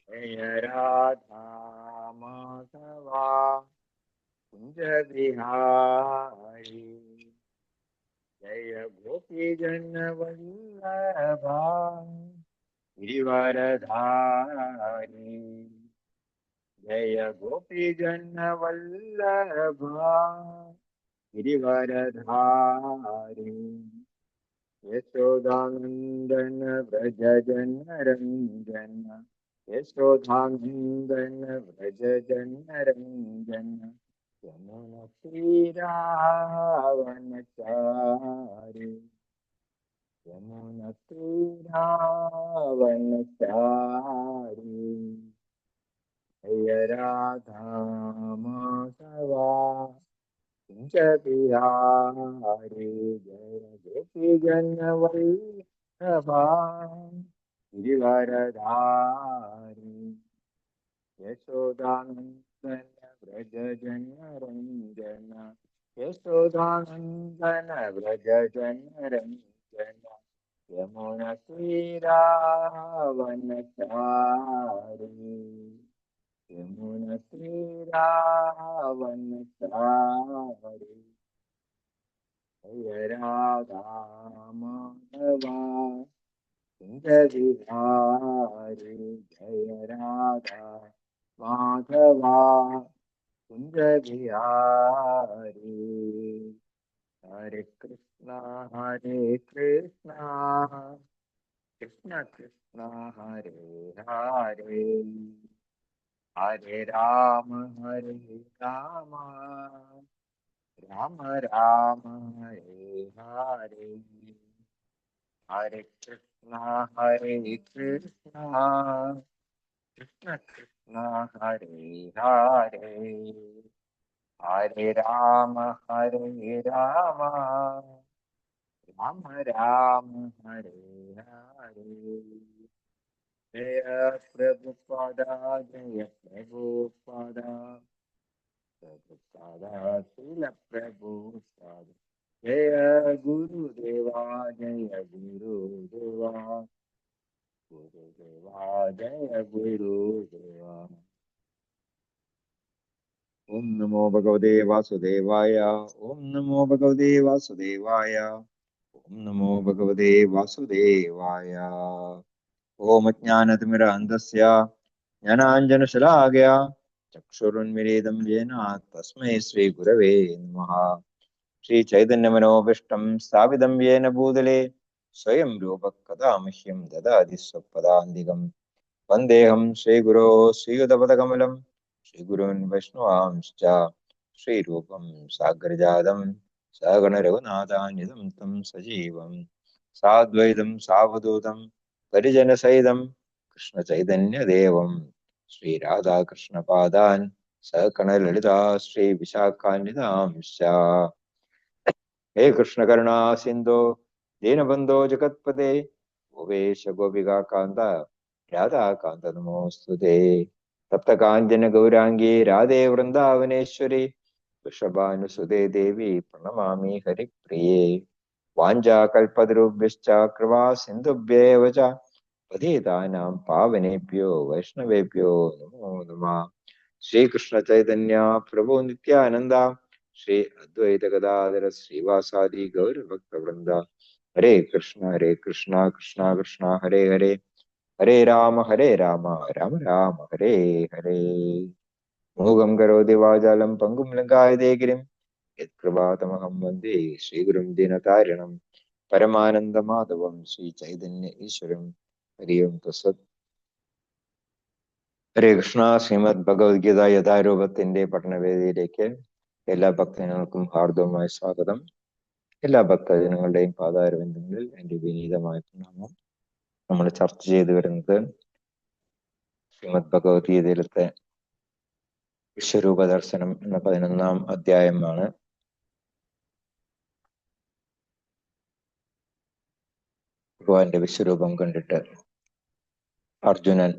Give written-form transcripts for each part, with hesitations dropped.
जय राधा माधवा कुंज बिहारी जय गोपी जन वल्लभा गिरिवरधारी जय गोपी जन वल्लभा गिरिवरधारी यशोदानंदन व्रज जन रंजन यशोदानंदन व्रज जन रंजन यमुना तीरावनचारी यमुना तीरावनचारी जय राधा माधवा कुंज बिहारी जय गोपी जन वल्लभा गिरिवरधारी यशोदानंदन व्रज जन रंजन यशोदानंदन व्रज जन रंजन यमुना तीरावनचारी यमुना तीरावनचारी जय राधा माधवा कुंज बिहारी जय राधा माधवा कुंज बिहारी हरे कृष्णा कृष्ण कृष्ण हरे हरे हरे राम राम राम हरे हरे हरे कृष्णा कृष्ण कृष्ण हरे हरे हरे राम राम हरे हरे जय प्रभुपादा जय प्रभुपादा प्रभुपादा श्रील प्रभुपादा जय गुरुदेवा गुरुदेवा जय गुरुदेवा ओम नमो भगवते वासुदेवाय ओम नमो भगवते वासुदेवाय ओम नमो भगवते वासुदेवाय ओम अज्ञानतिमिरान्धस्य ज्ञानाञ्जनशलाकया चक्षुरुन्मिलितं येन तस्मै श्रीगुरवे नमः श्रीचैतन्यमनोभीष्टं स्थापितं येन भूतले स्वयं रूपः कदा मह्यं ददाति स्वपदान्तिकं वन्देऽहं श्रीगुरो श्रीयुतपदकमलं श्रीगुरून् वैष्णवांश्च श्रीरूपं साग्रजातं सहगणरघुनाथान्वितं तं सजीवं साद्वैतं सावधूतं परिजनसहितं कृष्णचैतन्यदेवं श्रीराधाकृष्णपादान् सकणललिता श्रीविशाखान्वितांश्च हे कृष्ण करुणा सिंधो दीनबंधो जगत्पते गोपेश गोपिका कांता राधा कांत नमोस्तुते तप्त कांचन गौरांगी राधे वृंदावनेश्वरी वृषभानुसुते देवी प्रणमामि हरिप्रिये वाञ्छाकल्पतरुभ्यश्च कृपा सिन्धुभ्येव च पतितानां पावनेभ्यो वैष्णवेभ्यो नमो नमः श्रीकृष्ण चैतन्य प्रभु नित्यानंद श्री अद्वैत गदाधर श्रीवासादि गौर भक्त वृंदा हरे कृष्ण कृष्ण कृष्ण हरे हरे हरे राम राम राम हरे हरे मूगं करोति वाचालं पंगुं लङ्घयते गिरिं यत्कृपातमहं वन्दे श्रीगुरुं दीनतारिणं परमानन्दमाधवं श्रीचैतन्य ईश्वरं हरि ओं तत्सत् ഹരേ കൃഷ്ണ ശ്രീമദ് ഭഗവത്ഗീത യഥാരൂപത്തിന്റെ പഠനവേദിയിലേക്ക് എല്ലാ ഭക്തജനങ്ങൾക്കും ഹാർദവമായ സ്വാഗതം. എല്ലാ ഭക്തജനങ്ങളുടെയും പാദാരവിന്ദങ്ങളിൽ എൻ്റെ വിനീതമായ പ്രണാമം. നമ്മൾ ചർച്ച ചെയ്തു വരുന്നത് ശ്രീമദ് ഭഗവത്ഗീതയിലത്തെ വിശ്വരൂപ ദർശനം എന്ന 11ാം അധ്യായമാണ്. ഭഗവാന്റെ വിശ്വരൂപം കണ്ടിട്ട് അർജുനൻ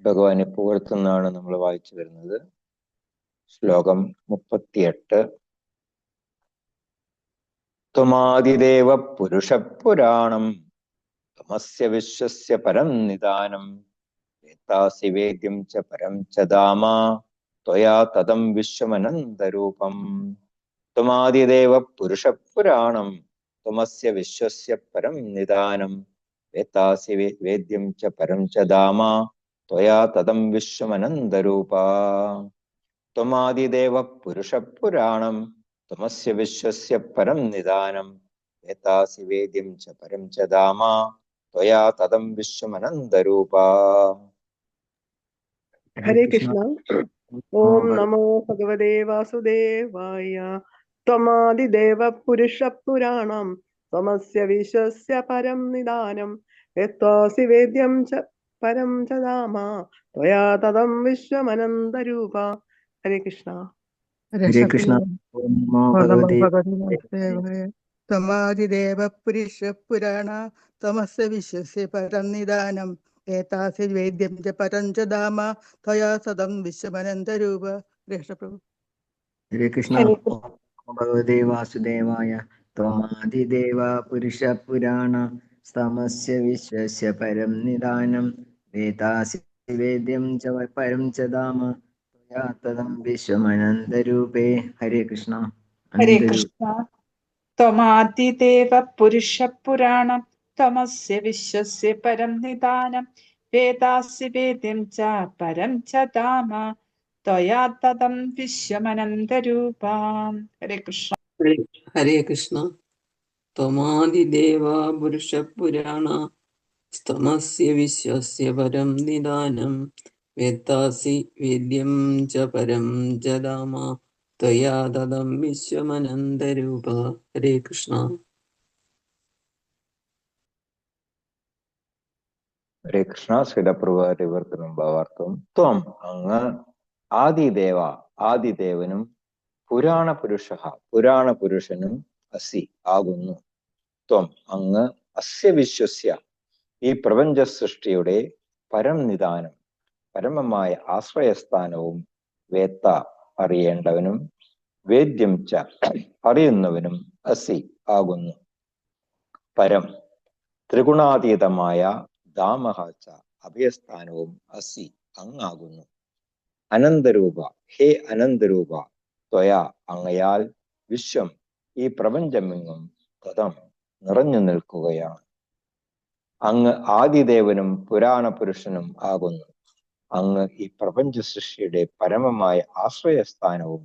ഭഗവാനെ പുകഴ്ത്തുന്നതാണ് നമ്മൾ വായിച്ചു വരുന്നത്. ശ്ലോകം 38. ത്വമാദിദേവ പുരുഷ പുരാണം തമസ്യ വിശ്വസ്യ പരം നിദാനം വേത്താസി വേദ്യം ച പരം ച ധാമ ത്വയാ തദം വിശ്വമനന്തരൂപം ത്വമാദിദേവ പുരുഷ പുരാണം ത്വമസ്യ വിശ്വസ്യ പരം നിദാനം വേത്താസി വേദ്യം ച പരം ച ധാമ ത്വയാ തദം വിശ്വമനന്തരൂപ ത്വമാദിദേവ പുരുഷ പുരാണം ത്വമസ്യ വിശ്വസ്യ പരം നിദാനം വേത്താസി വേദ്യം ച പരം ച ധാമ ത്വയാ തദം വിശ്വമനന്തരൂപ. ഹരേ കൃഷ്ണ. ഓം നമോ ഭഗവതേ വാസുദേവായ. ത്വമാദിദേവ പുരുഷ പുരാണം ത്വമസ്യ വിശ്വസ്യ പരം നിദാനം യത്വാസി വേദ്യം ച പരം ച ധാമ ത്വയാ തദം വിശ്വമനന്തരൂപ. ഹരേ കൃഷ്ണ. ഹരേ കൃഷ്ണ. ഓം നമോ ഭഗവതേ വാസുദേവായ. ത്വമാദിദേവ പുരുഷ പുരാണ തമസ്യ വിശ്വസ്യ പരം നിദാനം ഏതാസി വേദ്യം ച പരം ച ധാമ ത്വയാ സദം വിശ്വമനന്തരൂപ. കൃഷ്ണപ്രഭു. ഹരേ കൃഷ്ണ. ഓം നമോ ഭഗവതേ വാസുദേവായ. ത്വമാദിദേവ പുരുഷ പുരാണ തമസ്യ വിശ്വസ്യ പരം നിദാനം ഏതാസി വേദ്യം ച പരം ച ധാമ ത്വയാ തദം വിശ്വമനന്തരൂപേ. ഹരേ കൃഷ്ണ. ഹരേ കൃഷ്ണ. ത്വമാദിദേവ പുരുഷ പുരാണം തമസ്യ വിശ്വസ്യ പരം നിദാനം വേദാസി വേദ്യം ച പരം ച ധാമ ത്വയാ തദം വിശ്വമനന്തരൂപാം. ഹരേ കൃഷ്ണ. ഹരേ കൃഷ്ണ. ത്വമാദിദേവ പുരുഷ പുരാണ തമസ്യ വിശ്വസ്യ പരം നിദാനം വേദാസി വേദ്യം ച പരം ച ധാമ ത്വയാ തദം വിശ്വമനന്തരൂപ. ഹരേ കൃഷ്ണ. ഹരേ കൃഷ്ണ. ശ്രീലപ്രഭുവർത്തനം ഭാവാർത്ഥം. ത്വം അങ്ങ് ആദിദേവ ആദിദേവനും പുരാണ പുരുഷ പുരാണ പുരുഷനും അസി ആകുന്നു. ത്വം അങ്ങ് അസ്യ വിശ്വസ്യ ഈ പ്രപഞ്ച സൃഷ്ടിയുടെ പരം നിദാനം പരമമായ ആശ്രയസ്ഥാനവും വേത്ത അറിയേണ്ടവനും വേദ്യം ച അറിയുന്നവനും അസി ആകുന്നു. പരം ത്രിഗുണാതീതമായ ധാമഹ ച അഭയസ്ഥാനവും അസി അങ്ങാകുന്നു. അനന്തരൂപ ഹേ അനന്തരൂപ ത്വയാ അങ്ങയാൽ വിശ്വം ഈ പ്രപഞ്ചമെങ്ങും തദം നിറഞ്ഞു നിൽക്കുകയാണ്. അങ്ങ് ആദിദേവനും പുരാണ പുരുഷനും ആകുന്നു. അങ്ങ് ഈ പ്രപഞ്ച സൃഷ്ടിയുടെ പരമമായ ആശ്രയസ്ഥാനവും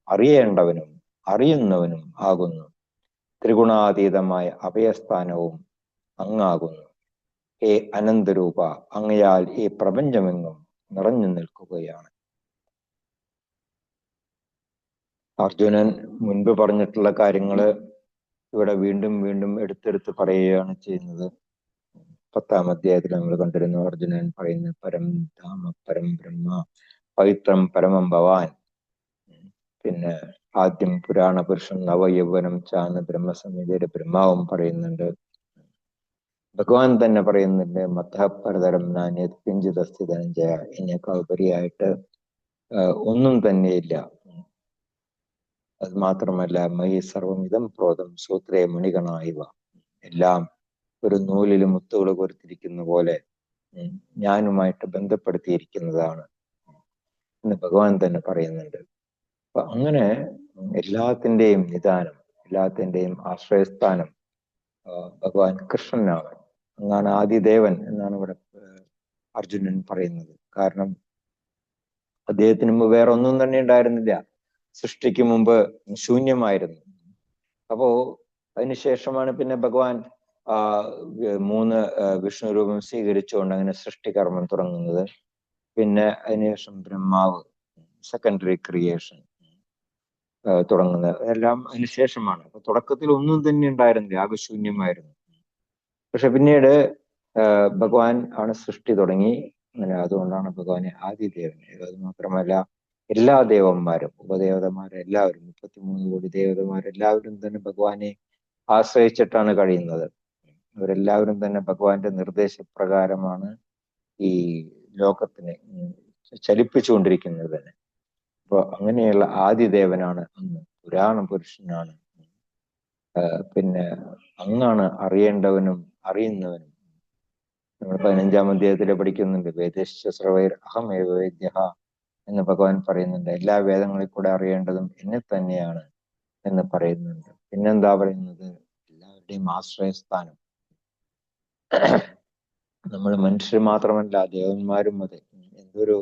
അറിയേണ്ടവനും അറിയുന്നവനും ആകുന്നു. ത്രിഗുണാതീതമായ അഭയസ്ഥാനവും അങ്ങാകുന്നു. ഹേ അനന്തരൂപ അങ്ങയാൽ ഈ പ്രപഞ്ചമെങ്ങും നിറഞ്ഞു നിൽക്കുകയാണ്. അർജുനൻ മുൻപ് പറഞ്ഞിട്ടുള്ള കാര്യങ്ങള് ഇവിടെ വീണ്ടും വീണ്ടും എടുത്തെടുത്ത് പറയുകയാണ് ചെയ്യുന്നത്. 10-ാം അധ്യായത്തിൽ നമ്മൾ കണ്ടിരുന്നു. അർജുനൻ പറയുന്ന പരം ധാമ പരം ബ്രഹ്മ പവിത്രം പരമം ഭവാൻ. പിന്നെ ആദ്യം പുരാണ പുരുഷൻ നവയൗവനം ചാന്ന് ബ്രഹ്മസംഹിതയുടെ ബ്രഹ്മാവും പറയുന്നുണ്ട്. ഭഗവാൻ തന്നെ പറയുന്നുണ്ട് മതപരതരം നാന്യത് കിഞ്ചിത് അസ്തി ധനഞ്ജയ. എന്നേക്കാൾ ഉപരിയായിട്ട് ഒന്നും തന്നെയില്ല. അത് മാത്രമല്ല മയി സർവമിതം പ്രോതം സൂത്രേ മണികണായിവ. എല്ലാം ഒരു നൂലിൽ മുത്തുകൾ കോർത്തിരിക്കുന്ന പോലെ ഞാനുമായിട്ട് ബന്ധപ്പെടുത്തിയിരിക്കുന്നതാണ് എന്ന് ഭഗവാൻ തന്നെ പറയുന്നുണ്ട്. അപ്പൊ അങ്ങനെ എല്ലാത്തിൻ്റെയും നിദാനം എല്ലാത്തിൻ്റെയും ആശ്രയസ്ഥാനം ഭഗവാൻ കൃഷ്ണനാണ്. അങ്ങാണ് ആദിദേവൻ എന്നാണ് ഇവിടെ അർജുനൻ പറയുന്നത്. കാരണം അദ്ദേഹത്തിന് മുമ്പ് വേറെ ഒന്നും തന്നെ ഉണ്ടായിരുന്നില്ല. സൃഷ്ടിക്ക് മുമ്പ് ശൂന്യമായിരുന്നു. അപ്പോ അതിനുശേഷമാണ് പിന്നെ ഭഗവാൻ 3 വിഷ്ണു രൂപം സ്വീകരിച്ചുകൊണ്ട് അങ്ങനെ സൃഷ്ടികർമ്മം തുടങ്ങുന്നത്. പിന്നെ അതിനുശേഷം ബ്രഹ്മാവ് സെക്കൻഡറി ക്രിയേഷൻ തുടങ്ങുന്നത് എല്ലാം അതിനുശേഷമാണ്. അപ്പൊ തുടക്കത്തിൽ ഒന്നും തന്നെ ഉണ്ടായിരുന്നില്ല, ആകെ ശൂന്യമായിരുന്നു. പക്ഷെ പിന്നീട് ഭഗവാൻ ആണ് സൃഷ്ടി തുടങ്ങി. അങ്ങനെ അതുകൊണ്ടാണ് ഭഗവാനെ ആദിദേവൻ. അത് മാത്രമല്ല എല്ലാ ദേവന്മാരും ഉപദേവതമാരെല്ലാവരും 33 കോടി ദേവതമാരെല്ലാവരും തന്നെ ഭഗവാനെ ആശ്രയിച്ചിട്ടാണ് കഴിയുന്നത്. അവരെല്ലാവരും തന്നെ ഭഗവാന്റെ നിർദ്ദേശപ്രകാരമാണ് ഈ ലോകത്തിനെ ചലിപ്പിച്ചുകൊണ്ടിരിക്കുന്നത് തന്നെ. അപ്പൊ അങ്ങനെയുള്ള ആദിദേവനാണ് അങ്ങ്, പുരാണ പുരുഷനാണ്. പിന്നെ അങ്ങാണ് അറിയേണ്ടവനും അറിയുന്നവനും നമ്മൾ 15-ാം അധ്യായത്തിൽ പഠിക്കുന്നുണ്ട്, വേദശ്ച സർവൈർ അഹമേവ വേദ്യ എന്ന് ഭഗവാൻ പറയുന്നുണ്ട്. എല്ലാ വേദങ്ങളിൽ കൂടെ അറിയേണ്ടതും എന്നെ തന്നെയാണ് എന്ന് പറയുന്നുണ്ട്. പിന്നെന്താ പറയുന്നത്? എല്ലാവരുടെയും ആശ്രയസ്ഥാനം. നമ്മൾ മനുഷ്യർ മാത്രമല്ല, ദേവന്മാരും അതെ. എന്തൊരു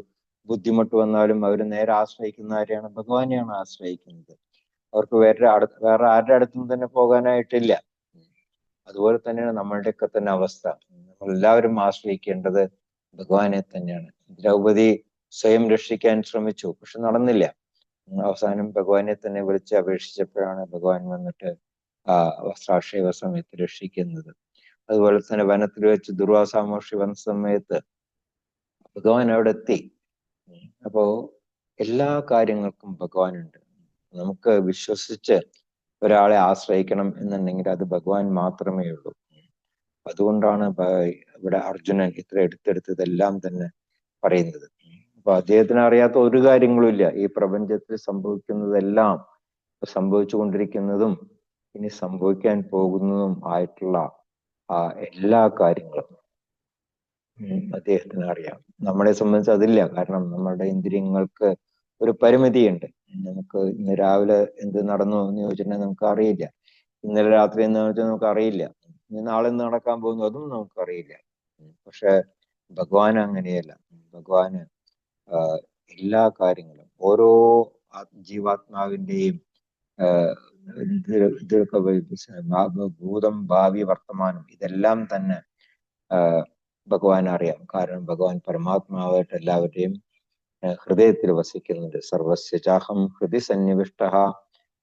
ബുദ്ധിമുട്ട് വന്നാലും അവർ നേരെ ആശ്രയിക്കുന്ന ആരെയാണ്? ഭഗവാനെയാണ് ആശ്രയിക്കുന്നത്. അവർക്ക് വേറെ ആരുടെ അടുത്തും തന്നെ പോകാനായിട്ടില്ല. അതുപോലെ തന്നെയാണ് നമ്മളുടെയൊക്കെ തന്നെ അവസ്ഥ. നമ്മൾ എല്ലാവരും ആശ്രയിക്കേണ്ടത് ഭഗവാനെ തന്നെയാണ്. ദ്രൗപദി സ്വയം രക്ഷിക്കാൻ ശ്രമിച്ചു, പക്ഷെ നടന്നില്ല. അവസാനം ഭഗവാനെ തന്നെ വിളിച്ച് അപേക്ഷിച്ചപ്പോഴാണ് ഭഗവാൻ വന്നിട്ട് ആ വസ്ത്രാക്ഷേപ സമയത്ത് രക്ഷിക്കുന്നത്. അതുപോലെ തന്നെ വനത്തിൽ വെച്ച് ദുർവാസ മഹർഷി വന്ന സമയത്ത് ഭഗവാൻ അവിടെ എത്തി. അപ്പോ എല്ലാ കാര്യങ്ങൾക്കും ഭഗവാനുണ്ട്. നമുക്ക് വിശ്വസിച്ച് ഒരാളെ ആശ്രയിക്കണം എന്നുണ്ടെങ്കിൽ അത് ഭഗവാൻ മാത്രമേ ഉള്ളൂ. അതുകൊണ്ടാണ് ഇവിടെ അർജുനൻ ഇത്ര എടുത്തെടുത്തതെല്ലാം തന്നെ പറയുന്നത്. അപ്പൊ അദ്ദേഹത്തിന് അറിയാത്ത ഒരു കാര്യങ്ങളും ഇല്ല. ഈ പ്രപഞ്ചത്തിൽ സംഭവിക്കുന്നതെല്ലാം, സംഭവിച്ചുകൊണ്ടിരിക്കുന്നതും ഇനി സംഭവിക്കാൻ പോകുന്നതും ആയിട്ടുള്ള എല്ലാ കാര്യങ്ങളും അദ്ദേഹത്തിന് അറിയാം. നമ്മളെ സംബന്ധിച്ച് അതില്ല. കാരണം നമ്മളുടെ ഇന്ദ്രിയങ്ങൾക്ക് ഒരു പരിമിതിയുണ്ട്. നമുക്ക് ഇന്ന് രാവിലെ എന്ത് നടന്നു എന്ന് ചോദിച്ചിട്ടുണ്ടെങ്കിൽ നമുക്ക് അറിയില്ല. ഇന്നലെ രാത്രി എന്ന് ചോദിച്ചാൽ നമുക്ക് അറിയില്ല. ഇനി നാളെ എന്ത് നടക്കാൻ പോകുന്നു അതും നമുക്കറിയില്ല. പക്ഷെ ഭഗവാൻ അങ്ങനെയല്ല. ഭഗവാന് എല്ലാ കാര്യങ്ങളും, ഓരോ ജീവാത്മാവിന്റെയും ഭൂതം, ഭാവി, വർത്തമാനം ഇതെല്ലാം തന്നെ ഭഗവാൻ അറിയാം. കാരണം ഭഗവാൻ പരമാത്മാവായിട്ട് എല്ലാവരുടെയും ഹൃദയത്തിൽ വസിക്കുന്നുണ്ട്. സർവസ്യ ചാഹം ഹൃദി സന്നിവിഷ്ട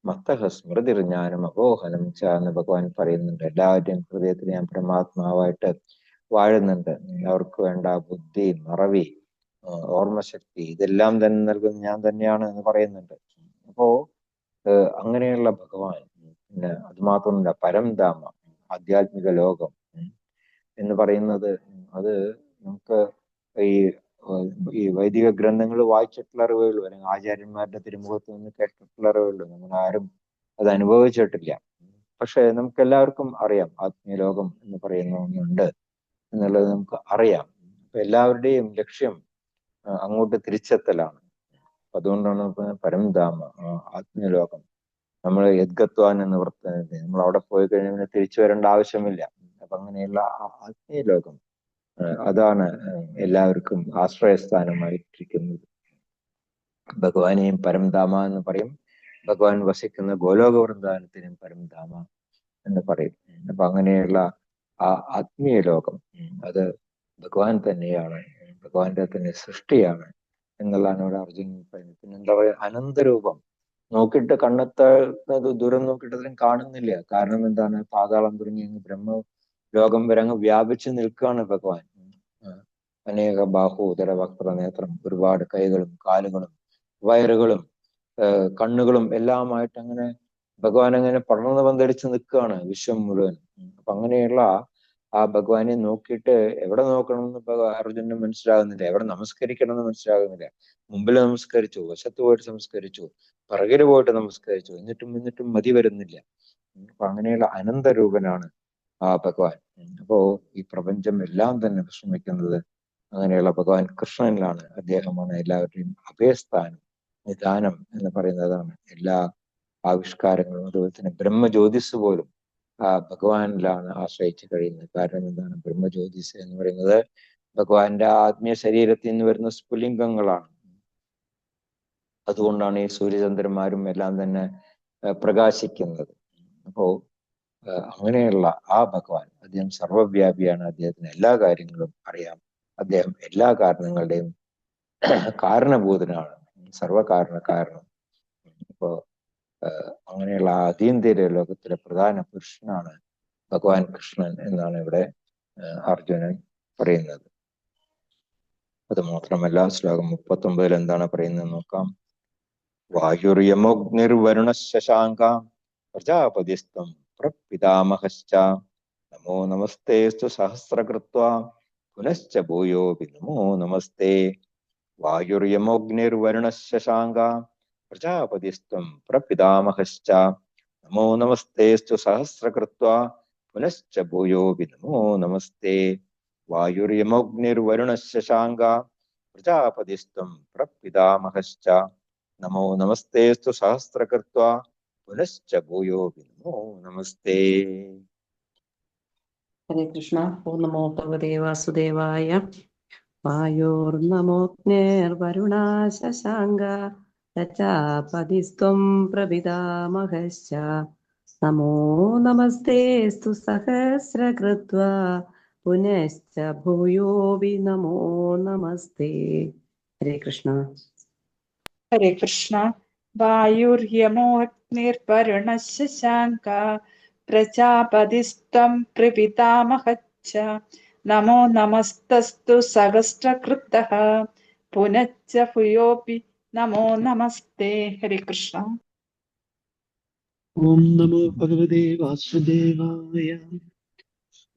മത്തഹ സ്മൃതിർജ്ഞാനം അപോഹനം ച എന്ന് ഭഗവാൻ പറയുന്നുണ്ട്. എല്ലാവരുടെയും ഹൃദയത്തിൽ ഞാൻ പരമാത്മാവായിട്ട് വാഴുന്നുണ്ട്. അവർക്ക് വേണ്ട ബുദ്ധി, മറവി, ഓർമ്മശക്തി ഇതെല്ലാം തന്നെ നൽകുന്നത് ഞാൻ തന്നെയാണ് എന്ന് പറയുന്നുണ്ട്. അപ്പോ അങ്ങനെയുള്ള ഭഗവാൻ, പിന്നെ അത് മാത്രമല്ല പരംധാമ, ആധ്യാത്മിക ലോകം എന്ന് പറയുന്നത്, അത് നമുക്ക് ഈ വൈദിക ഗ്രന്ഥങ്ങൾ വായിച്ചിട്ടുള്ള അറിവേ ഉള്ളൂ, അല്ലെങ്കിൽ ആചാര്യന്മാരുടെ തിരുമുഖത്ത് നിന്ന് കേട്ടിട്ടുള്ള അറിവേ ഉള്ളൂ. നമ്മൾ ആരും അത് അനുഭവിച്ചിട്ടില്ല. പക്ഷെ നമുക്ക് എല്ലാവർക്കും അറിയാം ആത്മീയ ലോകം എന്ന് പറയുന്ന ഒന്നുണ്ട് എന്നുള്ളത് നമുക്ക് അറിയാം. അപ്പൊ എല്ലാവരുടെയും ലക്ഷ്യം അങ്ങോട്ട് തിരിച്ചെത്തലാണ്. അതുകൊണ്ടാണ് പരംധാമ, ആത്മീയ ലോകം. നമ്മൾ യദ്ഗത്വാൻ എന്ന് പറഞ്ഞത് നമ്മൾ അവിടെ പോയി കഴിഞ്ഞാൽ തിരിച്ചു വരേണ്ട ആവശ്യമില്ല. അപ്പൊ അങ്ങനെയുള്ള ആത്മീയ ലോകം, അതാണ് എല്ലാവർക്കും ആശ്രയസ്ഥാനമായിട്ടിരിക്കുന്നത്. ഭഗവാനെയും പരംധാമ എന്ന് പറയും. ഭഗവാൻ വസിക്കുന്ന ഗോലോക വൃന്ദാവനത്തിനും പരംധാമ എന്ന് പറയും. അപ്പൊ അങ്ങനെയുള്ള ആ ആത്മീയ ലോകം അത് ഭഗവാൻ തന്നെയാണ്, ഭഗവാന്റെ തന്നെ സൃഷ്ടിയാണ് എന്നുള്ളതാണ് ഇവിടെ അർജുനൻ പറയുന്നത്. പിന്നെ എന്താ പറയുക, അനന്തരൂപം. നോക്കിയിട്ട് കണ്ണെത്താത്ത ദൂരം നോക്കിയിട്ട് അതിനും കാണുന്നില്ല. കാരണം എന്താണ്? പാതാളം തുടങ്ങി ബ്രഹ്മ ലോകം വരെ അങ്ങ് വ്യാപിച്ചു നിൽക്കുകയാണ് ഭഗവാൻ. അനേക ബാഹു, ഉദര, വക്ര, നേത്രം, ഒരുപാട് കൈകളും കാലുകളും വയറുകളും കണ്ണുകളും എല്ലാമായിട്ട് അങ്ങനെ ഭഗവാൻ അങ്ങനെ പടർന്നു പന്തടിച്ച് നിൽക്കുകയാണ് വിശ്വം മുഴുവൻ. അപ്പൊ അങ്ങനെയുള്ള ആ ഭഗവാനെ നോക്കിയിട്ട് എവിടെ നോക്കണം എന്ന് അർജുനന് മനസ്സിലാകുന്നില്ല, എവിടെ നമസ്കരിക്കണം എന്ന് മനസ്സിലാകുന്നില്ല. മുമ്പിൽ നമസ്കരിച്ചു, വശത്ത് പോയിട്ട് നമസ്കരിച്ചു, പിറകില് പോയിട്ട് നമസ്കരിച്ചു, എന്നിട്ടും മതി വരുന്നില്ല. അപ്പൊ അങ്ങനെയുള്ള അനന്തരൂപനാണ് ആ ഭഗവാൻ. അപ്പോ ഈ പ്രപഞ്ചം എല്ലാം തന്നെ വിശ്രമിക്കുന്നത് അങ്ങനെയുള്ള ഭഗവാൻ കൃഷ്ണനിലാണ്. അദ്ദേഹമാണ് എല്ലാവരുടെയും അഭയസ്ഥാനം, നിദാനം എന്ന് പറയുന്നതാണ്. എല്ലാ ആവിഷ്കാരങ്ങളും അതുപോലെ തന്നെ ബ്രഹ്മജ്യോതിസ് പോലും ആ ഭഗവാനിലാണ് ആശ്രയിച്ച് കഴിയുന്നത്. കാരണം എന്താണ്? ബ്രഹ്മജ്യോതിസ് എന്ന് പറയുന്നത് ഭഗവാന്റെ ആത്മീയ ശരീരത്തിൽ നിന്ന് വരുന്ന സ്ഫുലിംഗങ്ങളാണ്. അതുകൊണ്ടാണ് ഈ സൂര്യചന്ദ്രന്മാരും എല്ലാം തന്നെ പ്രകാശിക്കുന്നത്. അപ്പോ അങ്ങനെയുള്ള ആ ഭഗവാൻ, അദ്ദേഹം സർവവ്യാപിയാണ്. അദ്ദേഹത്തിന് എല്ലാ കാര്യങ്ങളും അറിയാം. അദ്ദേഹം എല്ലാ കാരണങ്ങളുടെയും കാരണഭൂതനാണ്, സർവകാരണം. ഇപ്പോ അങ്ങനെയുള്ള അതീന്ദ്രിയ ലോകത്തിലെ പ്രധാന പുരുഷനാണ് ഭഗവാൻ കൃഷ്ണൻ എന്നാണ് ഇവിടെ അർജുനൻ പറയുന്നത്. അത് മാത്രമല്ല, ശ്ലോകം 39 എന്താണ് പറയുന്നത് നോക്കാം. വായുർയമോഗ്നിർവരുണ ശശാങ്ക പ്രജാപതിസ്ത്വം പ്രപിതാമഹശ്ച നമോ നമസ്തേസ്തു സഹസ്രകൃത്വാ പുനശ്ച ഭൂയോപി നമോ നമസ്തേ. വായുർയമോഗ്നിർവരുണ ശശാങ്ക പ്രജാപതിസ്ത്വം പ്രപിതാമഹശ്ച നമോ നമസ്തേസ്തു സഹസ്രകൃത്വാ പുനശ്ച ഭൂയോപി നമോ നമസ്തേ. വായുര്യമോഗ്നിർവരുണശശാങ്ക പ്രജാപതിസ്ത്വം പ്രപിതാമഹശ്ച നമോ നമസ്തേസ്തു സഹസ്രകൃത്വാ പുനശ്ച ഭൂയോപി നമോ നമസ്തേ. ഹരേ കൃഷ്ണ. ഓം നമോ ഭഗവതേ വാസുദേവായ. വായോർനമോഗ്നിർവരുണാശശാങ്ക പ്രജാപതിസ്ത്വം പ്രപിതാമഹശ്ച നമോ നമസ്തേസ്തു സഹസ്രകൃത്വാ പുനശ്ച ഭൂയോപി നമോ നമസ്തേ. ഹരേ കൃഷ്ണ. ഹരേ കൃഷ്ണ. വായുര്യമോഗ്നിർവരുണശശാങ്ക പ്രജാപതിസ്ത്വം പ്രപിതാമഹശ്ച നമോ നമസ്തസ്തു സഹസ്രകൃതഃ പുനശ്ച ഭൂയോപി നമോ നമസ്തേ. ഹരേ കൃഷ്ണ. ഓം നമോ ഭഗവതേ വാസുദേവായ.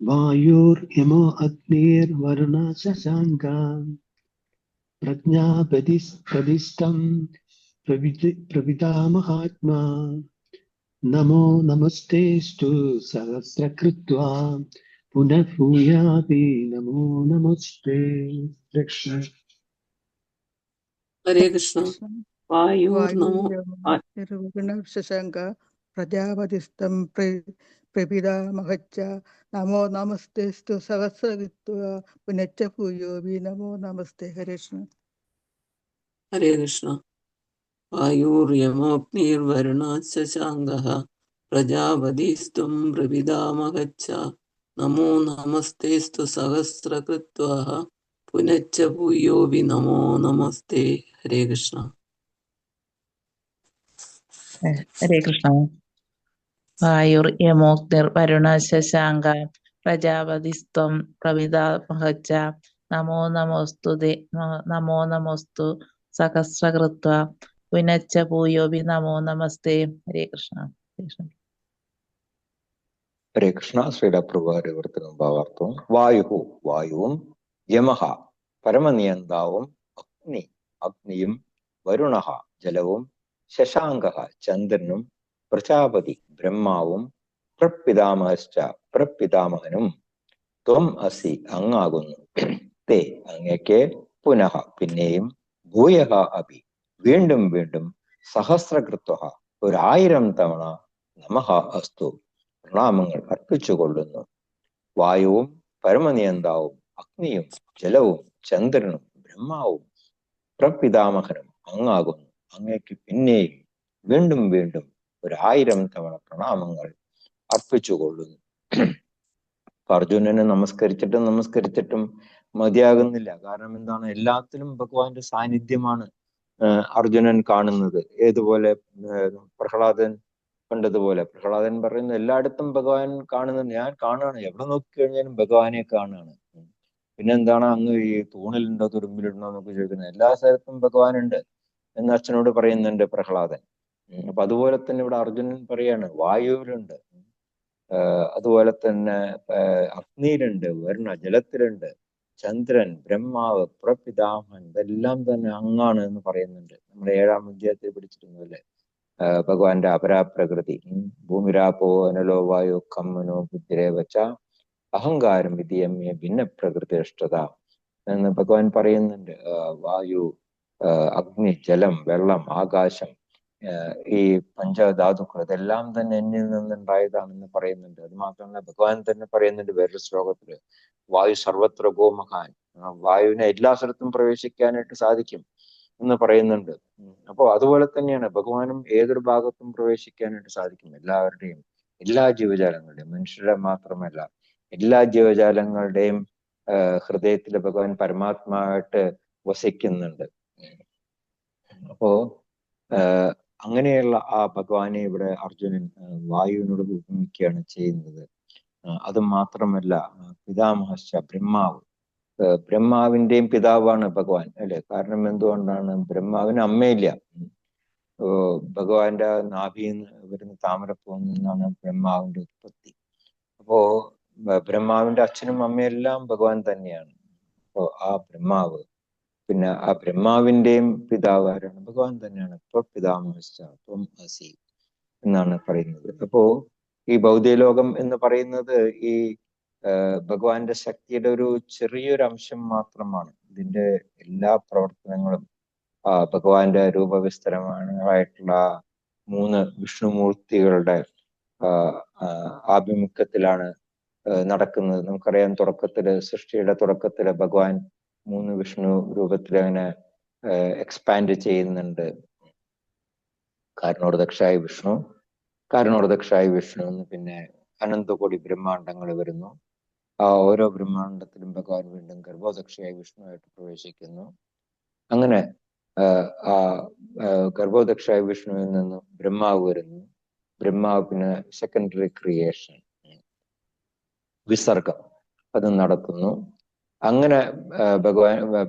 വായുർയമോ അഗ്നിർവരുണ ശശാങ്ക പ്രജ്ഞാപതിസ്തം പ്രപിതാമഹാത്മാ നമോ നമസ്തേസ്തു സഹസ്രകൃത്വാ പുനഃ ഭൂയാപി നമോ നമസ്തേ. കൃഷ്ണ. ഹരേ കൃഷ്ണ. വായുർനമോ ശശാങ്ക പ്രജാപതിസ്തം പ്രപിതാമഹശ്ച നമോ നമസ്തേസ്തു സഹസ്രകൃത്വാ പുനശ്ച ഭൂയോപി നമോ നമസ്തേ. ഹരേ കൃഷ്ണ. ഹരേ കൃഷ്ണ. വായുര്യമോഗ്നിർവരുണശശാങ്കഃ പ്രജാപതിസ്ത്വം പ്രപിതാമഹശ്ച നമോ നമസ്തേസ്തു സഹസ്രകൃത്വാ പുനശ്ച ഭൂയോപി നമോ നമസ്തേ. ഹരേ കൃഷ്ണ. ഹരേ കൃഷ്ണ. വായുർയമോഗ്നിർവരുണശശാങ്ക പ്രജാപതിസ്ത്വം പ്രപിതാമഹശ്ച നമോ നമോസ്തു സഹസ്രകൃത്വാ പുനശ്ച ഭൂയോപി നമോ നമസ്തേ. ഹരേ കൃഷ്ണ. ഹരേ കൃഷ്ണ. ശ്രീലപ്രഭാരിവർത്തനം ഭാവാർത്ഥവും വായു വായുവും യമഹ പരമനിയന്താവും അഗ്നിയും വരുണ ജലവും ശശാങ്ക ചന്ദ്രനും പ്രജാപതി ബ്രഹ്മാവും പ്രപിതാമഹശ്ച പ്രപിതാമഹനും ത്വം അസി അങ്ങാകുന്നു തേ അങ്ങയ്ക്ക് പുനഃ പിന്നെയും ഭൂയഃ അപി വീണ്ടും വീണ്ടും സഹസ്രകൃത്വ 1000 തവണ നമഃ അസ്തു പ്രണാമങ്ങൾ അർപ്പിച്ചുകൊള്ളുന്നു. വായുവും പരമനിയന്താവും അഗ്നിയും ജലവും ചന്ദ്രനും ബ്രഹ്മാവും പ്രപിതാമഹനും അങ്ങാകുന്നു. അങ്ങയ്ക്ക് പിന്നെയും വീണ്ടും വീണ്ടും 1000 തവണ പ്രണാമങ്ങൾ അർപ്പിച്ചുകൊള്ളുന്നു. അർജുനനെ നമസ്കരിച്ചിട്ടും മതിയാകുന്നില്ല. കാരണം എന്താണ്? എല്ലാത്തിലും ഭഗവാന്റെ സാന്നിധ്യമാണ് അർജുനൻ കാണുന്നത്. ഏതുപോലെ പ്രഹ്ലാദൻ കണ്ടതുപോലെ പ്രഹ്ലാദൻ പറയുന്നു, എല്ലായിടത്തും ഭഗവാൻ കാണുന്നത് ഞാൻ കാണുകയാണ്, എവിടെ നോക്കിക്കഴിഞ്ഞാലും ഭഗവാനെ കാണുകയാണ്. പിന്നെന്താണ് അങ്ങ് ഈ തൂണിലുണ്ടോ തുരുമ്പിലുണ്ടോ എന്നൊക്കെ ചോദിക്കുന്നത്? എല്ലാ സ്ഥലത്തും ഭഗവാൻ ഉണ്ട് എന്ന് അച്ഛനോട് പറയുന്നുണ്ട് പ്രഹ്ലാദൻ. അപ്പൊ അതുപോലെ തന്നെ ഇവിടെ അർജുനൻ പറയാണ് വായുവിലുണ്ട്, അതുപോലെ തന്നെ അഗ്നിയിലുണ്ട്, വരുണ ജലത്തിലുണ്ട്, ചന്ദ്രൻ ബ്രഹ്മാവ് പ്രപിതാമഹൻ ഇതെല്ലാം തന്നെ അങ്ങാണ് എന്ന് പറയുന്നുണ്ട്. നമ്മുടെ 7-ാം അധ്യായത്തിൽ പിടിച്ചിരുന്നല്ലേ ഭഗവാന്റെ അപരാപ്രകൃതി. ഭൂമിരാപോ അനലോ വായു കമ്മനോ ബുദ്ധിരേവച്ച അഹങ്കാരം വിധിയമ്യ ഭിന്ന പ്രകൃതിഷ്ഠത എന്ന് ഭഗവാൻ പറയുന്നുണ്ട്. വായു, അഗ്നി, ജലം, വെള്ളം, ആകാശം, ഈ പഞ്ചധാതുക്കൾ ഇതെല്ലാം തന്നെ എന്നിൽ നിന്നുണ്ടായതാണെന്ന് പറയുന്നുണ്ട്. അത് മാത്രമല്ല ഭഗവാൻ തന്നെ പറയുന്നുണ്ട് വേറൊരു ശ്ലോകത്തില്, വായു സർവത്ര ഗോമഹാൻ, വായുവിനെ എല്ലാ സ്ഥലത്തും പ്രവേശിക്കാനായിട്ട് സാധിക്കും എന്ന് പറയുന്നുണ്ട്. അപ്പോൾ അതുപോലെ തന്നെയാണ് ഭഗവാനും ഏതൊരു ഭാഗത്തും പ്രവേശിക്കാനായിട്ട് സാധിക്കും. എല്ലാവരുടെയും, എല്ലാ ജീവജാലങ്ങളുടെയും, മനുഷ്യരുടെ മാത്രമല്ല എല്ലാ ജീവജാലങ്ങളുടെയും ഹൃദയത്തിൽ ഭഗവാൻ പരമാത്മാവായിട്ട് വസിക്കുന്നുണ്ട്. അപ്പോ അങ്ങനെയുള്ള ആ ഭഗവാനെ ഇവിടെ അർജുനൻ വായുവിനോട് ഉപമിക്കുകയാണ് ചെയ്യുന്നത്. അത് മാത്രമല്ല പിതാമഹശ്ച ബ്രഹ്മാവ്, ബ്രഹ്മാവിന്റെയും പിതാവാണ് ഭഗവാൻ അല്ലെ? കാരണം എന്തുകൊണ്ടാണ്? ബ്രഹ്മാവിന് അമ്മയില്ല. ഭഗവാന്റെ നാഭിയിൽ നിന്ന് വരുന്ന താമരപ്പൂവിൽ നിന്നാണ് ബ്രഹ്മാവിന്റെ ഉത്പത്തി. അപ്പോ ബ്രഹ്മാവിന്റെ അച്ഛനും അമ്മയെല്ലാം ഭഗവാൻ തന്നെയാണ്. അപ്പോ ആ ബ്രഹ്മാവ്, പിന്നെ ആ ബ്രഹ്മാവിന്റെയും പിതാവ് ആരാണ്? ഭഗവാൻ തന്നെയാണ്. ത്വം അസി എന്നാണ് പറയുന്നത്. അപ്പോ ഈ ഭൗതിക ലോകം എന്ന് പറയുന്നത് ഈ ഭഗവാന്റെ ശക്തിയുടെ ഒരു ചെറിയൊരു അംശം മാത്രമാണ്. ഇതിന്റെ എല്ലാ പ്രവർത്തനങ്ങളും ഭഗവാന്റെ രൂപവിസ്തരമായിട്ടുള്ള 3 വിഷ്ണുമൂർത്തികളുടെ ആഭിമുഖ്യത്തിലാണ് നടക്കുന്നത്. നമുക്കറിയാം, സൃഷ്ടിയുടെ തുടക്കത്തില് ഭഗവാൻ 3 വിഷ്ണു രൂപത്തിൽ അങ്ങനെ എക്സ്പാൻഡ് ചെയ്യുന്നുണ്ട്. കാരണോർദക്ഷായ വിഷ്ണു എന്ന് പിന്നെ അനന്തകോടി ബ്രഹ്മാണ്ടങ്ങൾ വരുന്നു. ഓരോ ബ്രഹ്മാണ്ടത്തിലും ഭഗവാൻ വീണ്ടും ഗർഭോദക്ഷയായ വിഷ്ണുവായിട്ട് പ്രവേശിക്കുന്നു. അങ്ങനെ ഗർഭോദക്ഷായ വിഷ്ണുവിൽ നിന്നും ബ്രഹ്മാവ് വരുന്നു. ബ്രഹ്മാവ് പിന്നെ സെക്കൻഡറി ക്രിയേഷൻ, വിസർഗം അത് നടത്തുന്നു. അങ്ങനെ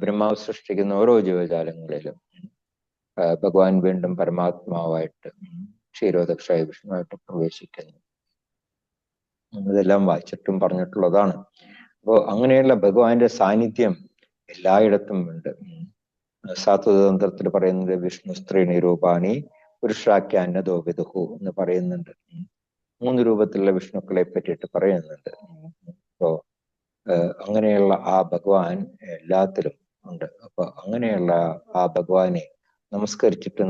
ബ്രഹ്മാവ് സൃഷ്ടിക്കുന്ന ഓരോ ജീവജാലങ്ങളിലും ഭഗവാൻ വീണ്ടും പരമാത്മാവായിട്ട് ക്ഷീരോദക്ഷായ വിഷ്ണുവായിട്ട് പ്രവേശിക്കുന്നു. ഇതെല്ലാം വായിച്ചിട്ടും പറഞ്ഞിട്ടുള്ളതാണ്. അപ്പോൾ അങ്ങനെയുള്ള ഭഗവാന്റെ സാന്നിധ്യം എല്ലായിടത്തും ഉണ്ട്. സാത്വതന്ത്രത്തിൽ പറയുന്നത് വിഷ്ണു സ്ത്രീ നിരൂപാണി പുരുഷാഖ്യാന്നതോ വിദുഹു എന്ന് പറയുന്നുണ്ട്. 3 രൂപത്തിലുള്ള വിഷ്ണുക്കളെ പറ്റിയിട്ട് പറയുന്നുണ്ട്. അപ്പോ അങ്ങനെയുള്ള ആ ഭഗവാൻ എല്ലാത്തിലും ഉണ്ട്. അപ്പൊ അങ്ങനെയുള്ള ആ ഭഗവാനെ നമസ്കരിച്ചിട്ടും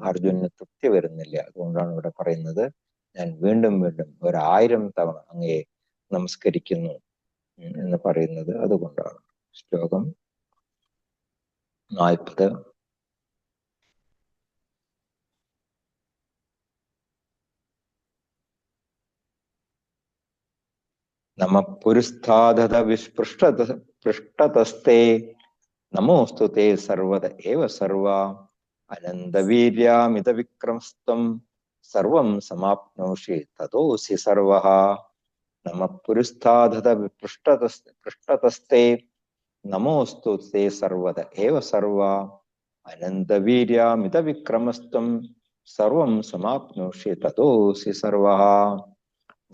അർജുനന് തൃപ്തി വരുന്നില്ല. അതുകൊണ്ടാണ് ഇവിടെ പറയുന്നത്, ഞാൻ വീണ്ടും 1000 തവണ അങ്ങയെ നമസ്കരിക്കുന്നു എന്ന് പറയുന്നത്. അതുകൊണ്ടാണ്. ശ്ലോകം 40. നമ പുരസ്താദ പൃഷ്ടതസ്തേ നമോസ്തു തേ സർവദ ഏവ സർവ അനന്തവീര്യാമിത വിക്രമസ്ത്വം സർവം സമാപ്നോഷി തതോസി സർവഃ. നമ പുരസ്താദ പൃഷ്ടതസ്തേ നമോസ്തു തേ സർവദ ഏവ സർവ അനന്തവീര്യാമിത വിക്രമസ്ത്വം സർവം സമാപ്നോഷി തതോസി സർവഃ.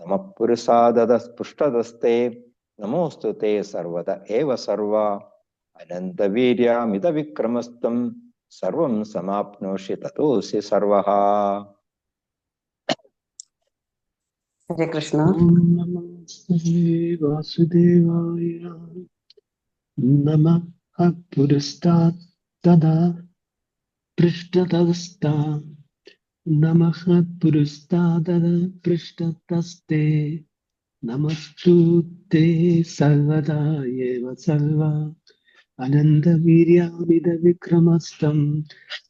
നമ പുരസാദ പൃഷ്ടതസ്തേ നമോസ്തു തേ സർവദ ഏവ സർവ അനന്തവീര്യാമിത വിക്രമസ്ത്വം സർവം സമാപ്നോഷി തതോസി സർവഃ. ഹരേ കൃഷ്ണ. വാസുദേവായ നമഃ പുരസ്താത് തദാ പൃഷ്ടതസ്താ നമഃ പുരസ്താദ പൃഷ്ടതസ്തേ നമസ്തു തേ സർവദാ ഏവ സർവ അനന്തവീര്യാമിത വിക്രമസ്തം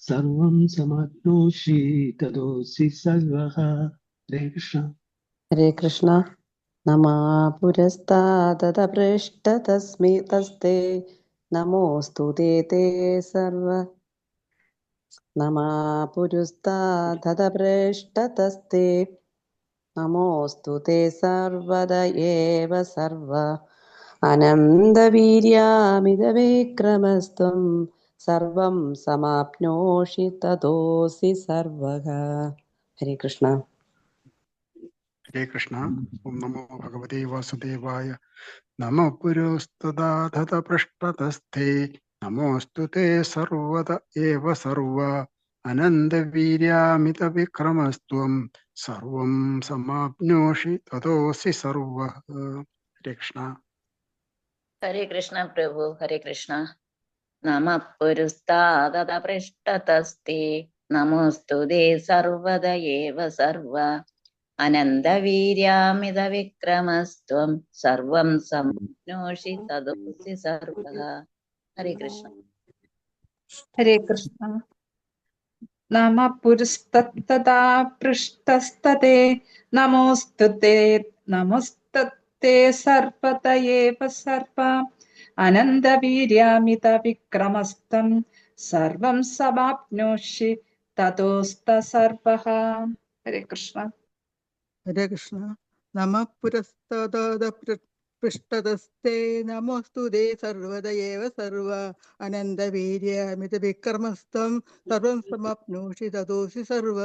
സർവം സമാപ്നോഷി തതോസി സർവഃ. ഹരേ കൃഷ്ണ. ഹരേ കൃഷ്ണ. നമഃ പുരസ്താദ പൃഷ്ടതസ്തേ നമോസ്തു തേ സർവ. നമഃ പുരസ്താദ പൃഷ്ടതസ്തേ നമോസ്തു തേ സർവദ ഏവ സർവ അനന്തവീര്യാമിത വിക്രമസ്ത്വം സർവം സമാപ്നോഷി തതോസി സർവഃ. ഹരേ കൃഷ്ണ. ഹരേ കൃഷ്ണ. ഓം നമോ ഭഗവതേ വാസുദേവായ. നമഃ പുരസ്താദ പൃഷ്ടതസ്തേ നമോസ്തു തേ സർവദ ഏവ സർവ അനന്തവീര്യാമിത വിക്രമസ്ത്വം സർവം സമാപ്നോഷി തതോസി സർവഃ. ഹരേ കൃഷ്ണ. ഹരേ കൃഷ്ണ പ്രഭു. ഹരേ കൃഷ്ണ. നമഃ പുരസ്താദ പൃഷ്ടതസ്തേ നമോസ്തു തേ സർവദ ഏവ സർവ അനന്തവീര്യാമിത വിക്രമസ്ത്വം സർവം സമാപ്നോഷി തതോസി സർവഃ. ഹരേ കൃഷ്ണ. ഹരേ കൃഷ്ണ. നമഃ പുരസ്തദാ പൃഷ്ടസ്തതേ നമോസ്തുതേ സർവദ ഏവ സർവ അനന്തവീര്യാമിത വിക്രമസ്തം സർവം സമാപ്നോഷി തതോസ്ത സർവഃ. ഹരേ കൃഷ്ണ. ഹരേ കൃഷ്ണ. നമഃ പുരസ്താദ പൃഷ്ടതസ്തേ നമോസ്തു തേ സർവദ ഏവ സർവ അനന്തവീര്യാമിത വിക്രമസ്ത്വം സർവം സമാപ്നോഷി തതോസി സർവ.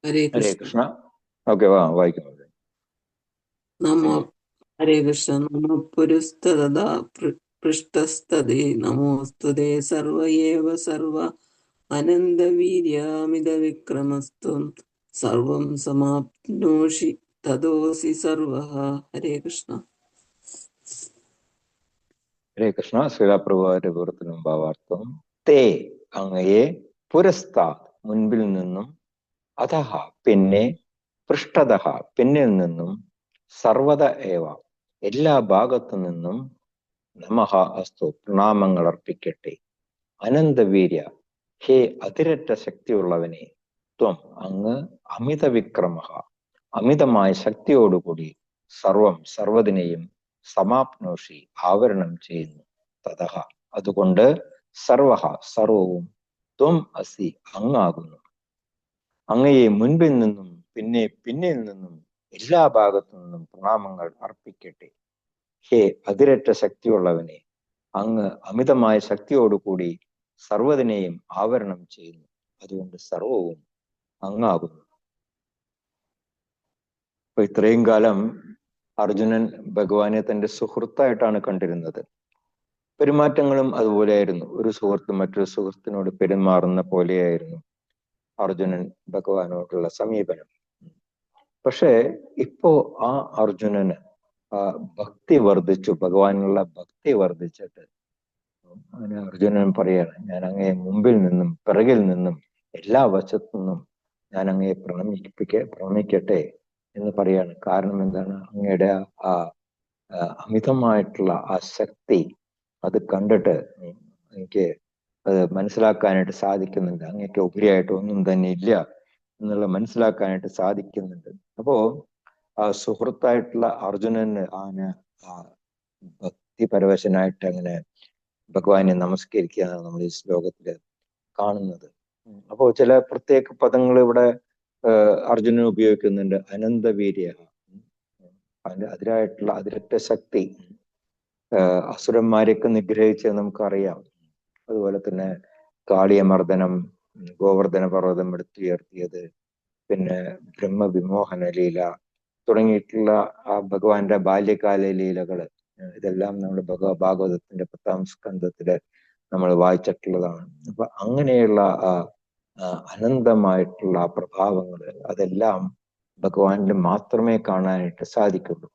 ഹരേ ഹരേ കൃഷ്ണ. കൃഷ്ണ. ഓക്കെ, വായിക്കാം. നമോ ഹരേ കൃഷ്ണ. നമ പുരസ്തദ പൃഷ്ടസ്തതേ നമോസ്തു തേ സർവ ഏവ സർവ അനന്തവീര്യാമിത വിക്രമസ്ത്വം സർവം സമാപ്നോഷി തതോസി സർവഃ. ഹരേ കൃഷ്ണ. ഹരേ കൃഷ്ണ. ശ്രീലാപ്രഭുവാന്റെ വിവരത്തിനും ഭാവാർത്ഥം തേ അങ്ങയെ പുരസ്താ മുൻപിൽ നിന്നും അധഹ പിന്നെ പൃഷ്ഠതഃ പിന്നിൽ നിന്നും സർവത ഏവ എല്ലാ ഭാഗത്തു നിന്നും നമഃ അസ്തു പ്രണാമങ്ങൾ അർപ്പിക്കട്ടെ. അനന്തവീര്യ ഹേ അതിരറ്റ ശക്തിയുള്ളവനെ, ത്വം അങ്ങ് അമിത വിക്രമ അമിതമായ ശക്തിയോടുകൂടി സർവം സർവ്വതിനെയും സമാപ്നോഷി ആവരണം ചെയ്യുന്നു. തതഃ അതുകൊണ്ട് സർവഹ സർവവും ത്വം അസി അങ്ങാകുന്നു. അങ്ങയെ മുൻപിൽ നിന്നും പിന്നെ പിന്നിൽ നിന്നും എല്ലാ ഭാഗത്തു നിന്നും പ്രണാമങ്ങൾ അർപ്പിക്കട്ടെ. ഹേ അതിരറ്റ ശക്തിയുള്ളവനെ, അങ്ങ് അമിതമായ ശക്തിയോടുകൂടി സർവ്വതിനെയും ആവരണം ചെയ്യുന്നു. അതുകൊണ്ട് സർവവും അങ്ങാകുന്നു. അപ്പൊ ഇത്രയും കാലം അർജുനൻ ഭഗവാനെ തന്റെ സുഹൃത്തായിട്ടാണ് കണ്ടിരുന്നത്. പെരുമാറ്റങ്ങളും അതുപോലെയായിരുന്നു. ഒരു സുഹൃത്ത് മറ്റൊരു സുഹൃത്തിനോട് പെരുമാറുന്ന പോലെയായിരുന്നു അർജുനൻ ഭഗവാനോടുള്ള സമീപനം. പക്ഷെ ഇപ്പോ ആ അർജുനന് ആ ഭക്തി വർദ്ധിച്ചു, ഭഗവാനുള്ള ഭക്തി വർദ്ധിച്ചിട്ട് അങ്ങനെ അർജുനൻ പറയാണ്, ഞാൻ അങ്ങയെ മുമ്പിൽ നിന്നും പിറകിൽ നിന്നും എല്ലാ വശത്തു നിന്നും ഞാൻ അങ്ങയെ പ്രണമിക്കട്ടെ എന്ന് പറയാണ്. കാരണം എന്താണ്? അങ്ങയുടെ ആ അമിതമായിട്ടുള്ള ആ ശക്തി അത് കണ്ടിട്ട് എനിക്ക് അത് മനസ്സിലാക്കാനായിട്ട് സാധിക്കുന്നുണ്ട്. അങ്ങേക്ക് ഉപരിയായിട്ട് ഒന്നും തന്നെ ഇല്ല എന്നുള്ള മനസ്സിലാക്കാനായിട്ട് സാധിക്കുന്നുണ്ട്. അപ്പോ ആ സുഹൃത്തായിട്ടുള്ള അർജുനന് ഭക്തിപരവശനായിട്ട് അങ്ങനെ ഭഗവാനെ നമസ്കരിക്കുകയാണ് നമ്മൾ ഈ ശ്ലോകത്തില് കാണുന്നത്. അപ്പോ ചില പ്രത്യേക പദങ്ങൾ ഇവിടെ അർജുനൻ ഉപയോഗിക്കുന്നുണ്ട്. അനന്തവീര്യ, അതിരായിട്ടുള്ള അതിരറ്റ ശക്തി, അസുരന്മാരെയൊക്കെ നിഗ്രഹിച്ച് നമുക്കറിയാം. അതുപോലെ തന്നെ കാളിയമർദ്ദനം, ഗോവർദ്ധന പർവ്വതം എടുത്തുയർത്തിയത്, പിന്നെ ബ്രഹ്മവിമോഹന ലീല തുടങ്ങിയിട്ടുള്ള ആ ഭഗവാന്റെ ബാല്യകാല ലീലകള്, ഇതെല്ലാം നമ്മൾ ഭാഗവതത്തിന്റെ 10-ാം സ്കന്ധത്തില് നമ്മൾ വായിച്ചിട്ടുള്ളതാണ്. അപ്പൊ അങ്ങനെയുള്ള അനന്തമായിട്ടുള്ള പ്രഭാവങ്ങള് അതെല്ലാം ഭഗവാനിൽ മാത്രമേ കാണാനായിട്ട് സാധിക്കുള്ളൂ.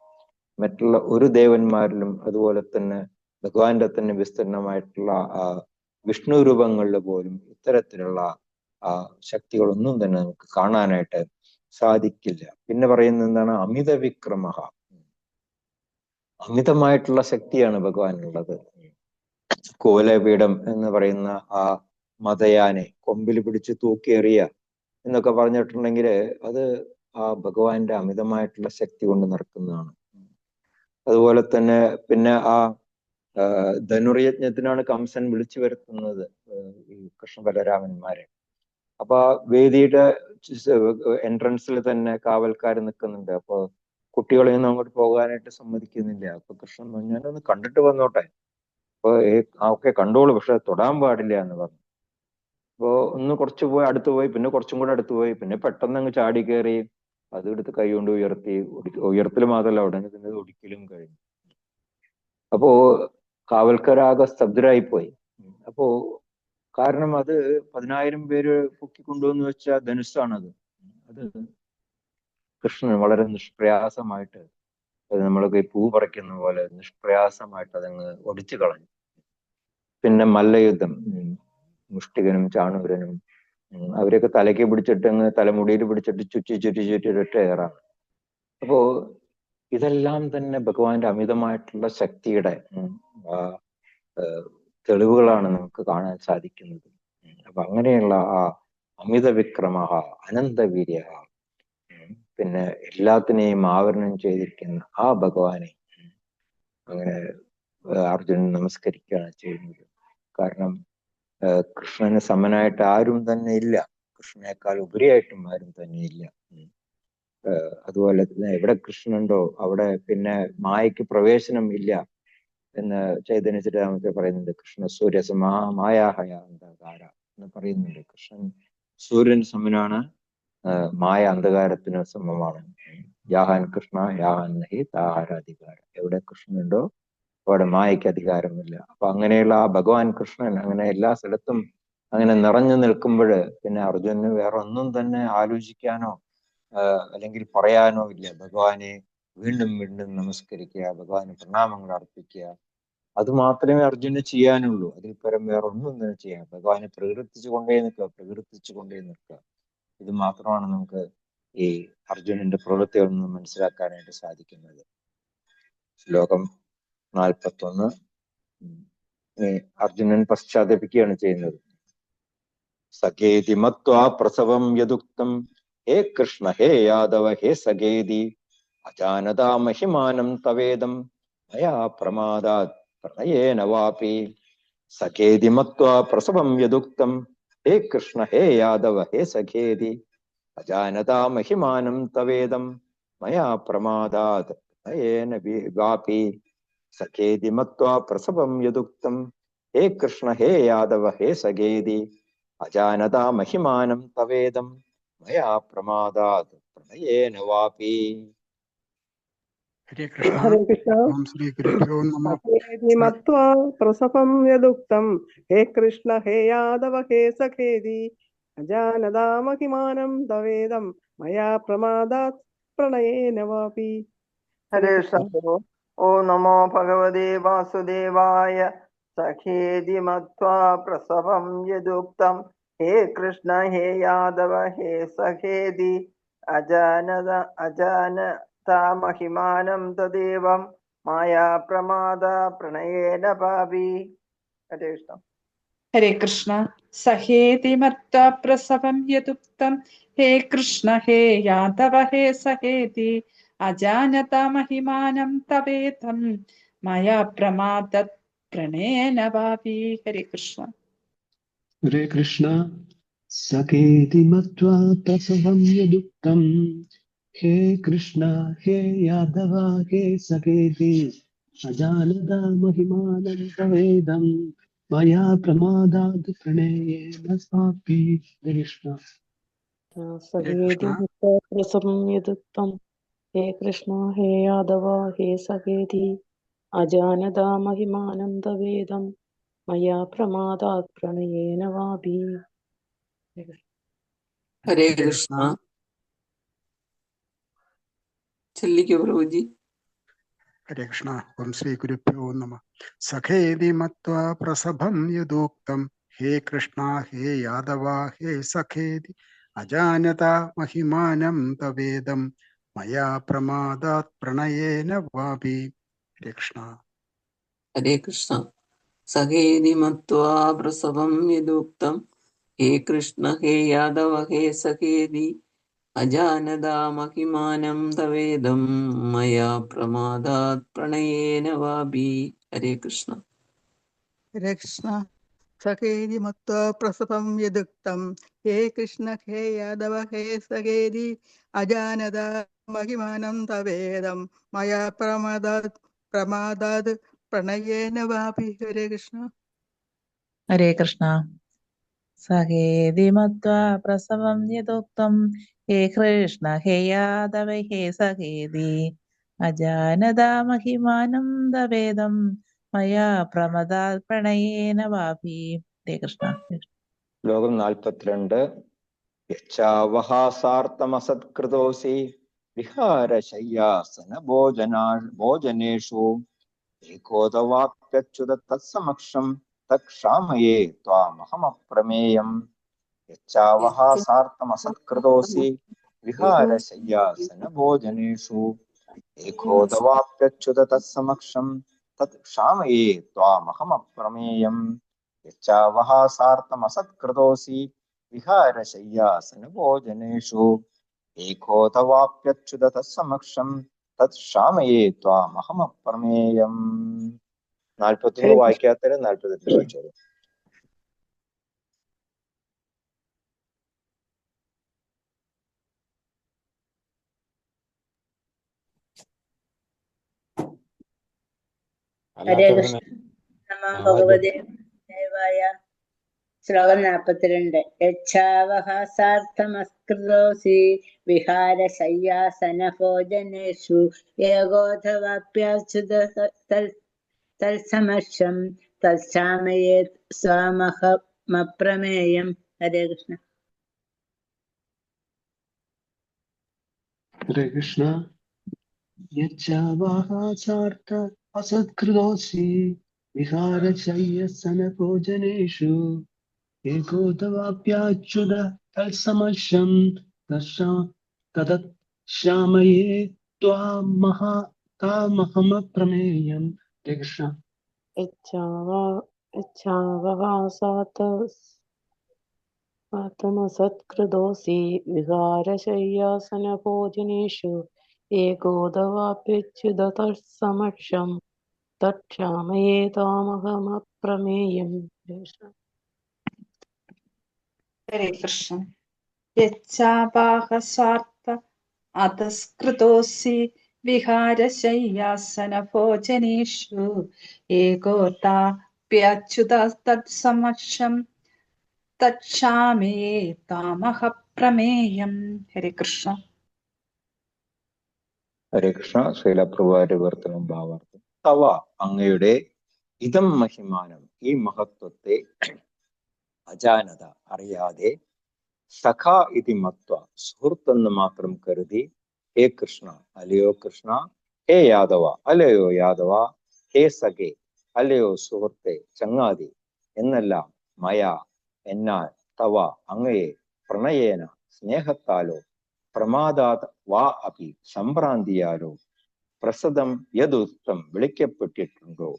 മറ്റുള്ള ഒരു ദേവന്മാരിലും അതുപോലെ തന്നെ ഭഗവാന്റെ തന്നെ വിസ്തീർണമായിട്ടുള്ള വിഷ്ണു രൂപങ്ങളിൽ പോലും ഇത്തരത്തിലുള്ള ശക്തികളൊന്നും തന്നെ നമുക്ക് കാണാനായിട്ട് സാധിക്കില്ല. പിന്നെ പറയുന്നത് എന്താണ്? അമിത വിക്രമ, അമിതമായിട്ടുള്ള ശക്തിയാണ് ഭഗവാനുള്ളത്. കോലപീഠം എന്ന് പറയുന്ന ആ മതയാനെ കൊമ്പിൽ പിടിച്ച് തൂക്കിയെറിയ എന്നൊക്കെ പറഞ്ഞിട്ടുണ്ടെങ്കിൽ അത് ആ ഭഗവാന്റെ അമിതമായിട്ടുള്ള ശക്തി കൊണ്ട് നടക്കുന്നതാണ്. അതുപോലെ തന്നെ പിന്നെ ആ ധനുർയജ്ഞത്തിനാണ് കംസൻ വിളിച്ചു വരുത്തുന്നത് ഈ കൃഷ്ണ ബലരാമന്മാരെ. അപ്പൊ ആ വേദിയുടെ എൻട്രൻസിൽ തന്നെ കാവൽക്കാർ നിൽക്കുന്നുണ്ട്. അപ്പൊ കുട്ടികളെയൊന്നും അങ്ങോട്ട് പോകാനായിട്ട് സമ്മതിക്കുന്നില്ല. അപ്പൊ കൃഷ്ണൻ ഞാനൊന്ന് കണ്ടിട്ട് വന്നോട്ടെ, അപ്പൊ ഒക്കെ കണ്ടോളൂ, പക്ഷെ തൊടാൻ പാടില്ല എന്ന് പറഞ്ഞു. അപ്പോ ഒന്ന് കുറച്ച് പോയി അടുത്ത് പോയി, പിന്നെ കുറച്ചും കൂടെ അടുത്ത് പോയി, പിന്നെ പെട്ടെന്ന് അങ്ങ് ചാടി കയറി അത് എടുത്ത് കൈ കൊണ്ട് ഉയർത്തി. ഉയർത്തൽ മാത്രമല്ല, ഉടനെ തന്നെ ഒടിക്കലും കഴിഞ്ഞു. അപ്പോ കാവൽക്കാരാകെ സ്തബ്ധരായിപ്പോയി. അപ്പോ കാരണം അത് 10,000 പേര് പൊക്കിക്കൊണ്ടുവന്ന് വെച്ച ധനുസ്സാണത്. അത് കൃഷ്ണൻ വളരെ നിഷ്പ്രയാസമായിട്ട്, അത് നമ്മളൊക്കെ പൂ പറിക്കുന്ന പോലെ നിഷ്പ്രയാസമായിട്ട് അതങ്ങ് ഒടിച്ചു കളഞ്ഞു. പിന്നെ മല്ലയുദ്ധം, മുഷ്ടികനും ചാണൂരനും അവരെയൊക്കെ തലയ്ക്ക് പിടിച്ചിട്ട് അങ്ങ് തലമുടിയിൽ പിടിച്ചിട്ട് ചുറ്റി ഒരൊറ്റ ഏറാണ്. അപ്പോ ഇതെല്ലാം തന്നെ ഭഗവാന്റെ അമിതമായിട്ടുള്ള ശക്തിയുടെ തെളിവുകളാണ് നമുക്ക് കാണാൻ സാധിക്കുന്നത്. അപ്പൊ അങ്ങനെയുള്ള ആ അമിത വിക്രമ, അനന്തവീര്യ, പിന്നെ എല്ലാത്തിനെയും ആവരണം ചെയ്തിരിക്കുന്ന ആ ഭഗവാനെ അങ്ങനെ അർജുനൻ നമസ്കരിക്കുകയാണ് ചെയ്യുന്നത്. കാരണം കൃഷ്ണന് സമനായിട്ട് ആരും തന്നെ ഇല്ല, കൃഷ്ണനേക്കാൾ ഉപരിയായിട്ടും ആരും തന്നെ ഇല്ല. അതുപോലെ തന്നെ എവിടെ കൃഷ്ണനുണ്ടോ അവിടെ പിന്നെ മായയ്ക്ക് പ്രവേശനം ഇല്ല എന്ന് ചൈതന്യ ചരിതാമൃതത്തിൽ പറയുന്നുണ്ട്. കൃഷ്ണ സൂര്യസമാ മായാഹയ അന്ധകാര എന്ന് പറയുന്നുണ്ട്. കൃഷ്ണൻ സൂര്യൻ സമനാണ്, മായ അന്ധകാരത്തിന് സമമാണ്. യാഹാൻ കൃഷ്ണ യാഹാൻ നഹി താഹാരാധികാരം. എവിടെ കൃഷ്ണനുണ്ടോ അവിടെ മായയ്ക്ക് അധികാരമില്ല. അപ്പൊ അങ്ങനെയുള്ള ആ ഭഗവാൻ കൃഷ്ണൻ അങ്ങനെ എല്ലാ സ്ഥലത്തും അങ്ങനെ നിറഞ്ഞു നിൽക്കുമ്പോൾ പിന്നെ അർജുനന് വേറെ ഒന്നും തന്നെ ആലോചിക്കാനോ അല്ലെങ്കിൽ പറയാനോ ഇല്ല. ഭഗവാനെ വീണ്ടും വീണ്ടും നമസ്കരിക്കുക, ഭഗവാന് പ്രണാമങ്ങൾ അർപ്പിക്കുക, അത് മാത്രമേ അർജുന് ചെയ്യാനുള്ളൂ. അതിൽ പരം വേറെ ഒന്നും തന്നെ ചെയ്യാം. ഭഗവാനെ പ്രകീർത്തിച്ചു കൊണ്ടേ നിൽക്കുക. ഇത് മാത്രമാണ് നമുക്ക് ഈ അർജുനന്റെ പ്രവൃത്തികളിൽ നിന്ന് മനസ്സിലാക്കാനായിട്ട് സാധിക്കുന്നത്. ശ്ലോകം 41 അർജുനൻ പശ്ചാത്തപിക്കുകയാണ് ചെയ്യുന്നത്. സഖേതി മത്വാ പ്രസവം യദുക്തം ഹേ കൃഷ്ണ ഹേ യാദവ ഹേ സഖേതി അജാനതാ മഹിമാനം തവേദം മയാ പ്രമാദാത് പ്രണയേന വാപി. സഖേതി മത്വാ പ്രസവം യദുക്തം ഹേ കൃഷ്ണ ഹേ യാദവ ഹേ സഖേതി അജാനതാ മഹിമാനം തവേദം മയാ പ്രമാദാത് പ്രണയേന വാപി. സഖേതി മത്വാ പ്രസവം യദുക്തം ഹേ കൃഷ്ണ ഹേ യാദവ ഹേ സഖേതി അജാനതാ മഹിമാനം തവേദം മയാ പ്രമാദാത് പ്രണയേന വാപി. ഹരേ കൃഷ്ണ. ഹരേ കൃഷ്ണ. ഓം ശ്രീ ഗുരുഭ്യോ നമഃ. സഖേതി മത്വാ പ്രസവം യദുക്തം ഹേ കൃഷ്ണ ഹേ യാദവ ഹേ സഖേതി അജാനതാ മഹിമാനം തവേദം മയാ പ്രമാദാത് പ്രണയേന വാപി. ഹരേ കൃഷ്ണ. ഓം നമോ ഭഗവതേ വാസുദേവായ. സഖേതി മത്വാ പ്രസവം യദുക്തം ഹേ കൃഷ്ണ ഹേ യാദവ ഹേ സഖേതി അജാനതാ മഹിമാനം തദേവം മായാ പ്രമാദ പ്രണയേന പാപി. ഹരേ കൃഷ്ണ. ഹരേ കൃഷ്ണ. സഖേതി മത്വാ പ്രസവം യദുക്തം ഹേ കൃഷ്ണ ഹേ യാദവ ഹേ സഖേതി അജാനതാ മഹിമാനം തവേദം മയാ പ്രമാദാത് പ്രണയേന വാപി. ഹരേ കൃഷ്ണ. ഹരേ കൃഷ്ണ. സഖേതി മത്വാ പ്രസവം യദുക്തം ഹേ കൃഷ്ണ ഹേ യാദവ ഹേ സഖേതി അജാനതാ മഹിമാനം തവേദം മയാ പ്രമാദാത് പ്രണയേന വാപി. ഹരേ കൃഷ്ണ. സഖേതി മത്വാ പ്രസവം യദുക്തം ഹേ കൃഷ്ണ ഹേ യാദവ ഹേ സഖേതി അജാനതാ മഹിമാനം തവേദം മയാ പ്രമാദാത് പ്രണയേന വാപി. ഹരേ കൃഷ്ണ. ചൊല്ലിക്കോ പ്രഭുജി. ഹരേ കൃഷ്ണ. ഓം ശ്രീ ഗുരുഭ്യോ നമഃ. സഖേതി മത്വാ പ്രസഭം യദുക്തം ഹേ കൃഷ്ണ ഹേ യാദവ ഹേ സഖേതി അജാനതാ മഹിമാനം തവേദം മയാ പ്രമാദാത് പ്രണയേന വാപി. ഹരേ കൃഷ്ണ. ഹരേ കൃഷ്ണ. സഖേതി മത്വാ പ്രസവം യദുക്തം ഹേ കൃഷ്ണ ഹേ യാദവ ഹേ സഖേതി അജാനതാ മഹിമാനം തവേദം മയാ പ്രമാദാത് പ്രണയേന വാപി. ഹരേ കൃഷ്ണ. ഹരേ കൃഷ്ണ. സഖേതി മത്വാ പ്രസവം യദുക്തം ഹേ കൃഷ്ണ ഹേ യാദവ ഹേ സഖേതി അജാനതാ മഹിമാനം തവേദം മയാ പ്രമാദാത് പ്രണയേന വാപി. ഹരേ കൃഷ്ണ. ഹരേ കൃഷ്ണ. സഖേതി മത്വാ പ്രസവം യദുക്തം ഹേ കൃഷ്ണ ഹേ യാദവ ഹേ സഖേതി അജാനതാ മഹിമാനം തവേദം മയാ പ്രമദാത് പ്രണയേന വാപി. ഹരേ കൃഷ്ണ. ശ്ലോകം 42 യച്ഛാവഹാസാർത്ഥമസത്കൃതോസി വിഹാരശയ്യാസന ഭോജനേഷു ഏകോദവാപ്യച്യുത തത്സമക്ഷം തക്ഷാമയേ ത്വാമഹമപ്രമേയം. യച്ഛാവഹാസാർത്ഥമസത്കൃതോസി വിഹാരശയ്യാസന ഭോജനേഷു ഏകോദവാപ്യച്യുത തത്സമക്ഷം തക്ഷാമയേ ത്വാമഹമപ്രമേയം. യച്ഛാവഹാസാർത്ഥമസത്കൃതോസി വിഹാരശയ്യാസന ഭോജനേഷു ഏകോദവാപ്യച്യുത തത്സമക്ഷം തത്ക്ഷാമയേ ത്വാമഹമപ്രമേയം. 43 വായിക്കാത്തവര് 42 വായിച്ചോളൂ. ഹരേ കൃഷ്ണ. നമോ ഭഗവതേ വാസുദേവായ. ശ്ലോകം 42. യച്ഛാവഹാസാർത്ഥമസ്കൃതോസി വിഹാരശയ്യാസന ഭോജനേഷു ഏകോധവാപ്യാച്യുത തത്സമക്ഷം തത്ക്ഷാമയേ സ്വാമഹമപ്രമേയം. ഹരേ കൃഷ്ണ. ഹരേ കൃഷ്ണ. യച്ഛാവാഹാചാർത്ത അസത്കൃതോസി വിഹാരശയ്യസനഭോജനേഷു ഏകോദവാപ്യാച്യുത തത്സമശം തതത് ശ്യാമയേ താമഹമപ്രമേയം. ഹരേ കൃഷ്ണ. സത്കൃതോസി വിഹാരശയ്യാസനഭോജനേഷു ഏകോദവാപ്യച്യുത തത്സമക്ഷം തക്ഷാമയേ താമഹമപ്രമേയം. ഹരേ കൃഷ്ണ. യച്ഛാവാഹസാർത്ഥ അധസ്കൃതോസി വിഹാരശയ്യാസന ഭോജനേഷു ഏകോതാപ്യച്യുത തത്സമക്ഷം തക്ഷാമേ താമഹ പ്രമേയം. ഹരേ കൃഷ്ണ. ഹരേ കൃഷ്ണ. ശൈലപ്രഭുവാരുടെ വർത്തനം ഭാവാർത്ഥം. തവ അങ്ങയുടെ ഇതം മഹിമാനം ഈ മഹത്വത്തെ അജാനത അറിയാതെ സഖ ഇതി മത്വ സുഹൃത്തെന്ന് മാത്രം കരുതി ഹേ കൃഷ്ണ അല്ലയോ കൃഷ്ണ, ഹേ യാദവ അല്ലയോ യാദവ, ഹേ സഖേ അല്ലയോ സുഹൃത്തെ ചങ്ങാതി എന്നെല്ലാം മയ എന്നാൽ തവ അങ്ങയെ പ്രണയേന സ്നേഹത്താലോ പ്രമാദാത് വാ അപി സംഭ്രാന്തിയാലോ പ്രസദം യദുക്തം വിളിക്കപ്പെട്ടിട്ടുണ്ടോ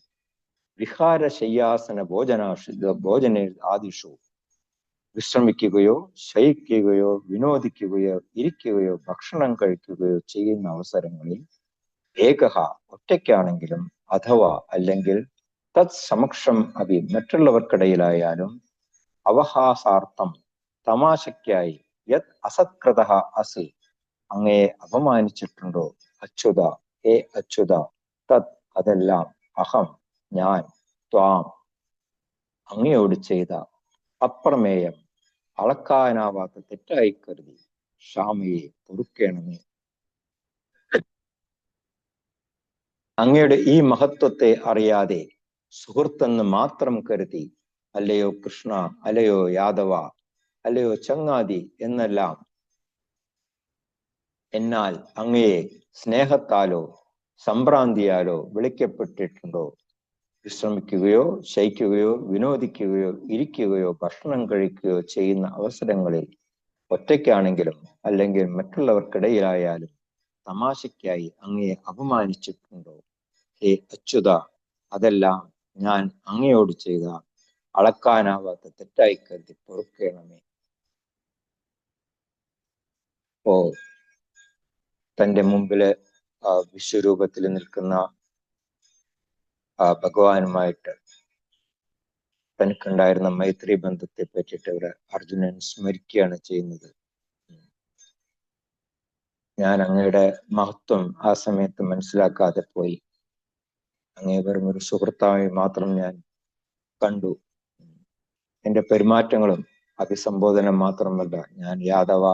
വിഹാരശയ്യാസന ഭോജന ആദിഷു വിശ്രമിക്കുകയോ ശയിക്കുകയോ വിനോദിക്കുകയോ ഇരിക്കുകയോ ഭക്ഷണം കഴിക്കുകയോ ചെയ്യുന്ന അവസരങ്ങളിൽ ഏകഹ ഒറ്റയ്ക്കാണെങ്കിലും അഥവാ അല്ലെങ്കിൽ തത് സമക്ഷം അഭി മറ്റുള്ളവർക്കിടയിലായാലും അവഹാസാർത്ഥം തമാശയ്ക്കായി യത് അസത്കൃത അസി അങ്ങയെ അപമാനിച്ചിട്ടുണ്ടോ അച്യുത ഹേ അച്യുത തത് അതെല്ലാം അഹം ഞാൻ ത്വാം അങ്ങയോട് ചെയ്ത അപ്രമേയം അളക്കാനാവാത്ത തെറ്റായി കരുതി ക്ഷാമയെ പൊറുക്കേണമേ. അങ്ങയുടെ ഈ മഹത്വത്തെ അറിയാതെ സുഹൃത്തെന്ന് മാത്രം കരുതി അല്ലയോ കൃഷ്ണ അല്ലയോ യാദവ അല്ലയോ ചങ്ങാതി എന്നെല്ലാം എന്നാൽ അങ്ങയെ സ്നേഹത്താലോ സംഭ്രാന്തിയാലോ വിളിക്കപ്പെട്ടിട്ടുണ്ടോ വിശ്രമിക്കുകയോ ശയിക്കുകയോ വിനോദിക്കുകയോ ഇരിക്കുകയോ ഭക്ഷണം കഴിക്കുകയോ ചെയ്യുന്ന അവസരങ്ങളിൽ ഒറ്റയ്ക്കാണെങ്കിലും അല്ലെങ്കിൽ മറ്റുള്ളവർക്കിടയിലായാലും തമാശയ്ക്കായി അങ്ങയെ അപമാനിച്ചിട്ടുണ്ടോ ഹേ അച്യുത അതെല്ലാം ഞാൻ അങ്ങയോട് ചെയ്ത അളക്കാനാവാത്ത തെറ്റായി കരുതി പൊറുക്കേണമേ. ഓ തന്റെ മുമ്പില് വിശ്വരൂപത്തിൽ നിൽക്കുന്ന ഭഗവാനുമായിട്ട് തനിക്കുണ്ടായിരുന്ന മൈത്രി ബന്ധത്തെ പറ്റിയിട്ട് ഇവിടെ അർജുനൻ സ്മരിക്കുകയാണ് ചെയ്യുന്നത്. ഞാൻ അങ്ങയുടെ മഹത്വം ആ സമയത്ത് മനസ്സിലാക്കാതെ പോയി. അങ്ങേ വെറും ഒരു സുഹൃത്തായി മാത്രം ഞാൻ കണ്ടു. എന്റെ പെരുമാറ്റങ്ങളും അഭിസംബോധന മാത്രമല്ല, ഞാൻ യാദവ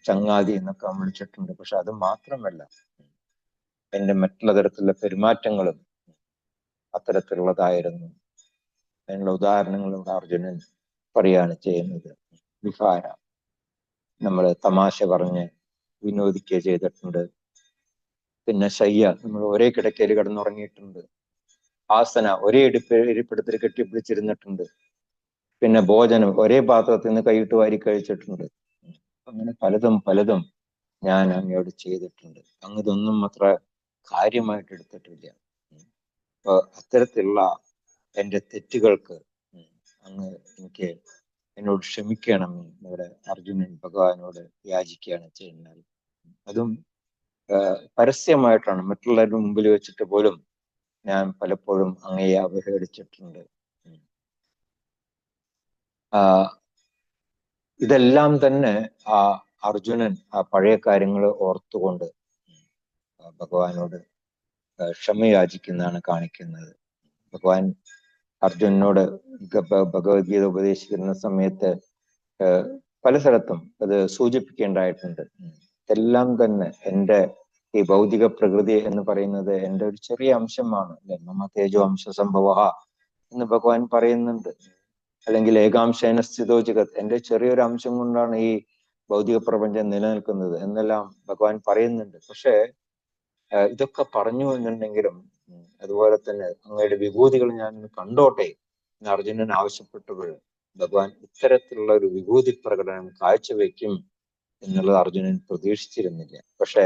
ചങ്ങാതി എന്നൊക്കെ വിളിച്ചിട്ടുണ്ട്. പക്ഷെ അത് മാത്രമല്ല, എന്റെ മറ്റുള്ള തരത്തിലുള്ള പെരുമാറ്റങ്ങളും അത്തരത്തിലുള്ളതായിരുന്നു. അതിനുള്ള ഉദാഹരണങ്ങളോട് അർജുനൻ പറയാണ് ചെയ്യുന്നത്. വിഹാര, നമ്മൾ തമാശ പറഞ്ഞ് വിനോദിക്കുക ചെയ്തിട്ടുണ്ട്. പിന്നെ ശയ്യ, നമ്മൾ ഒരേ കിടക്കയിൽ കിടന്നുറങ്ങിയിട്ടുണ്ട്. ആസന, ഒരേ ഇരിപ്പിടത്തിൽ കെട്ടിപ്പിടിച്ചിരുന്നിട്ടുണ്ട്. പിന്നെ ഭോജനം, ഒരേ പാത്രത്തിൽ നിന്ന് കൈയിട്ട് വാരി കഴിച്ചിട്ടുണ്ട്. അങ്ങനെ പലതും പലതും ഞാൻ അങ്ങയോട് ചെയ്തിട്ടുണ്ട്. അങ്ങതൊന്നും അത്ര കാര്യമായിട്ട് എടുത്തിട്ടില്ല. അപ്പൊ അത്തരത്തിലുള്ള എന്റെ തെറ്റുകൾക്ക് അങ്ങ് എനിക്ക് എന്നോട് ക്ഷമിക്കണം ഇവിടെ അർജുനൻ ഭഗവാനോട് യാചിക്കുകയാണ് ചെയ്യുന്നത്. അതും പരസ്യമായിട്ടാണ്, മറ്റുള്ളവരുടെ മുമ്പിൽ വെച്ചിട്ട് പോലും ഞാൻ പലപ്പോഴും അങ്ങയെ അവഹേളിച്ചിട്ടുണ്ട്. ഇതെല്ലാം തന്നെ ആ അർജുനൻ ആ പഴയ കാര്യങ്ങൾ ഓർത്തുകൊണ്ട് ഭഗവാനോട് ക്ഷമയാചിക്കുന്നതാണ് കാണിക്കുന്നത്. ഭഗവാൻ അർജുനനോട് ഭഗവത്ഗീത ഉപദേശിക്കുന്ന സമയത്ത് പല സ്ഥലത്തും അത് സൂചിപ്പിക്കേണ്ടതായിട്ടുണ്ട്. ഇതെല്ലാം തന്നെ എൻ്റെ ഈ ഭൗതിക പ്രകൃതി എന്ന് പറയുന്നത് എൻ്റെ ഒരു ചെറിയ അംശമാണ്. അല്ലെ, മമ തേജോ അംശ സംഭവ എന്ന് ഭഗവാൻ പറയുന്നുണ്ട്. അല്ലെങ്കിൽ ഏകാംശേന സ്ഥിതോ ജഗത്, എൻ്റെ ചെറിയൊരു അംശം കൊണ്ടാണ് ഈ ഭൗതിക പ്രപഞ്ചം നിലനിൽക്കുന്നത് എന്നെല്ലാം ഭഗവാൻ പറയുന്നുണ്ട്. പക്ഷേ ഇതൊക്കെ പറഞ്ഞു എന്നുണ്ടെങ്കിലും അതുപോലെ തന്നെ അങ്ങയുടെ വിഭൂതികൾ ഞാൻ കണ്ടോട്ടെ എന്ന് അർജുനൻ ആവശ്യപ്പെട്ടപ്പോൾ ഭഗവാൻ ഇത്തരത്തിലുള്ള ഒരു വിഭൂതി പ്രകടനം കാഴ്ചവെക്കും എന്നുള്ളത് അർജുനൻ പ്രതീക്ഷിച്ചിരുന്നില്ല. പക്ഷെ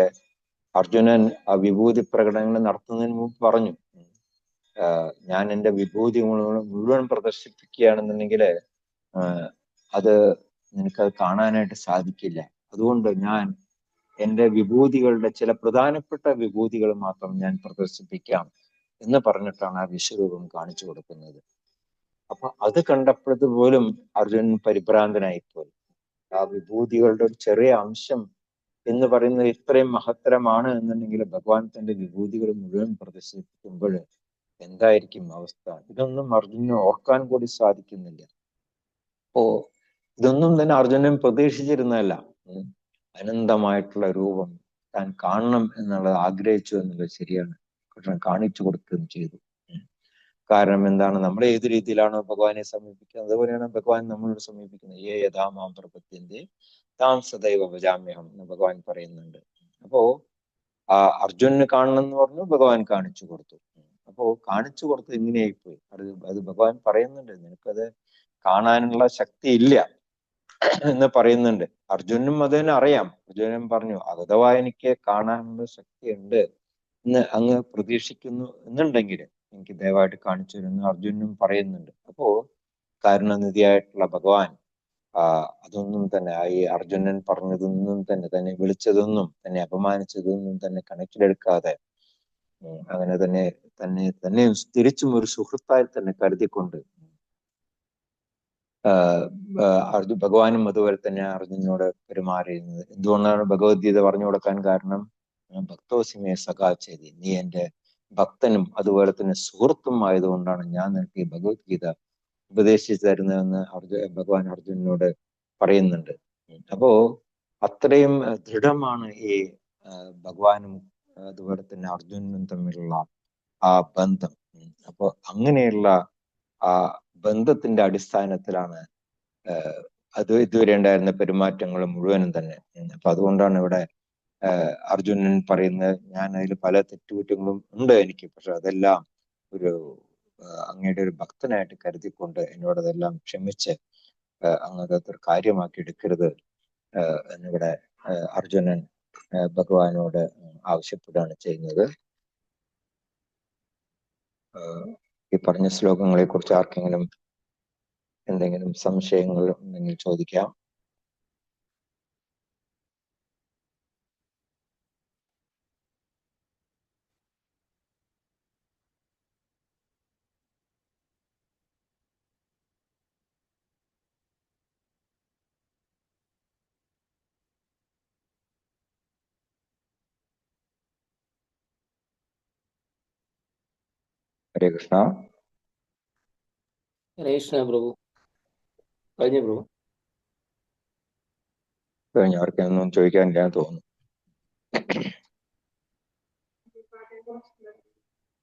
അർജുനൻ ആ വിഭൂതി പ്രകടനങ്ങൾ നടത്തുന്നതിന് മുമ്പ് പറഞ്ഞു, ഞാൻ എൻ്റെ വിഭൂതി മുഴുവൻ പ്രദർശിപ്പിക്കുകയാണെന്നുണ്ടെങ്കിൽ അത് നിനക്കത് കാണാനായിട്ട് സാധിക്കില്ല. അതുകൊണ്ട് ഞാൻ എൻ്റെ വിഭൂതികളുടെ ചില പ്രധാനപ്പെട്ട വിഭൂതികൾ മാത്രം ഞാൻ പ്രദർശിപ്പിക്കാം എന്ന് പറഞ്ഞിട്ടാണ് ആ വിശ്വരൂപം കാണിച്ചു കൊടുക്കുന്നത്. അപ്പൊ അത് കണ്ടപ്പോഴത് പോലും അർജുനൻ പരിഭ്രാന്തനായിപ്പോയി. ആ വിഭൂതികളുടെ ഒരു ചെറിയ അംശം എന്ന് പറയുന്നത് ഇത്രയും മഹത്തരമാണ് എന്നുണ്ടെങ്കിൽ ഭഗവാൻ തന്റെ വിഭൂതികൾ മുഴുവൻ പ്രദർശിപ്പിക്കുമ്പോൾ എന്തായിരിക്കും അവസ്ഥ? ഇതൊന്നും അർജുനന് ഓർക്കാൻ കൂടി സാധിക്കുന്നില്ല. അപ്പോ ഇതൊന്നും തന്നെ അർജുനൻ പ്രതീക്ഷിച്ചിരുന്നതല്ല. അനന്തമായിട്ടുള്ള രൂപം താൻ കാണണം എന്നുള്ളത് ആഗ്രഹിച്ചു എന്നുള്ളത് ശരിയാണ്. കൃഷ്ണൻ കാണിച്ചു കൊടുക്കുകയും ചെയ്തു. കാരണം എന്താണ്? നമ്മൾ ഏത് രീതിയിലാണോ ഭഗവാനെ സമീപിക്കുന്നത് അതുപോലെയാണ് ഭഗവാൻ നമ്മളോട് സമീപിക്കുന്നത്. ഏ യഥാമാം പ്രപദ്യന്തെ താം സദൈവ ഭജാമ്യഹം എന്ന് ഭഗവാൻ പറയുന്നുണ്ട്. അപ്പോ അർജുനന് കാണണം എന്ന് പറഞ്ഞു, ഭഗവാൻ കാണിച്ചു കൊടുത്തു. അപ്പോ കാണിച്ചു കൊടുത്തത് ഇങ്ങനെയായിപ്പോയി. അത് ഭഗവാൻ പറയുന്നുണ്ട്, നിനക്കത് കാണാനുള്ള ശക്തി ഇല്ല എന്ന് പറയുന്നുണ്ട്. അർജുനനും അത് തന്നെ അറിയാം. അർജുനൻ പറഞ്ഞു, അഥവാ എനിക്ക് കാണാനുള്ള ശക്തി ഉണ്ട് എന്ന് അങ്ങ് പ്രതീക്ഷിക്കുന്നു എന്നുണ്ടെങ്കിൽ എനിക്ക് ദയവായിട്ട് കാണിച്ചു തരുമെന്ന് അർജുനനും പറയുന്നുണ്ട്. അപ്പോ കാരുണ്യനിധിയായിട്ടുള്ള ഭഗവാൻ അതൊന്നും തന്നെ ഈ അർജുനൻ പറഞ്ഞതൊന്നും തന്നെ വിളിച്ചതൊന്നും തന്നെ അപമാനിച്ചതൊന്നും തന്നെ കണക്കിലെടുക്കാതെ അങ്ങനെ തന്നെ തിരിച്ചും ഒരു സുഹൃത്തായി തന്നെ കരുതിക്കൊണ്ട് ഭഗവാനും അതുപോലെ തന്നെ അർജുനനോട് പെരുമാറിയിരുന്നത്. എന്തുകൊണ്ടാണ് ഭഗവത്ഗീത പറഞ്ഞു കൊടുക്കാൻ കാരണം? ഭക്തോസിമേ സഖാചേരി, നീ എൻ്റെ ഭക്തനും അതുപോലെ തന്നെ സുഹൃത്തും ആയതുകൊണ്ടാണ് ഞാൻ നിനക്ക് ഈ ഭഗവത്ഗീത ഉപദേശിച്ചു തരുന്നതെന്ന് ഭഗവാൻ അർജുനനോട് പറയുന്നുണ്ട്. അപ്പോ അത്രയും ദൃഢമാണ് ഈ ഭഗവാനും അതുപോലെ തന്നെ അർജുനനും തമ്മിലുള്ള ആ ബന്ധം. അപ്പോ അങ്ങനെയുള്ള ആ ബന്ധത്തിന്റെ അടിസ്ഥാനത്തിലാണ് ഇതുവരെ ഉണ്ടായിരുന്ന പെരുമാറ്റങ്ങൾ മുഴുവനും തന്നെ. അപ്പൊ അതുകൊണ്ടാണ് ഇവിടെ അർജുനൻ പറയുന്നത്, ഞാൻ അതിൽ പല തെറ്റുകുറ്റങ്ങളും ഉണ്ട് എനിക്ക്, പക്ഷെ അതെല്ലാം ഒരു അങ്ങയുടെ ഒരു ഭക്തനായിട്ട് കരുതിക്കൊണ്ട് എന്നോട് അതെല്ലാം ക്ഷമിച്ച് അങ്ങനത്തെ കാര്യമാക്കി എടുക്കരുത് എന്നിവിടെ അർജുനൻ ഭഗവാനോട് ആവശ്യപ്പെടുകയാണ് ചെയ്യുന്നത്. ഈ പറഞ്ഞ ശ്ലോകങ്ങളെ കുറിച്ച് ആർക്കെങ്കിലും എന്തെങ്കിലും സംശയങ്ങൾ ഉണ്ടെങ്കിൽ ചോദിക്കാം. ഹരേ കൃഷ്ണ. ഹരേ കൃഷ്ണ പ്രഭു. കഴിഞ്ഞ പ്രഭു. കഴിഞ്ഞ ആർക്കൊന്നും ചോദിക്കാനില്ല തോന്നുന്നു.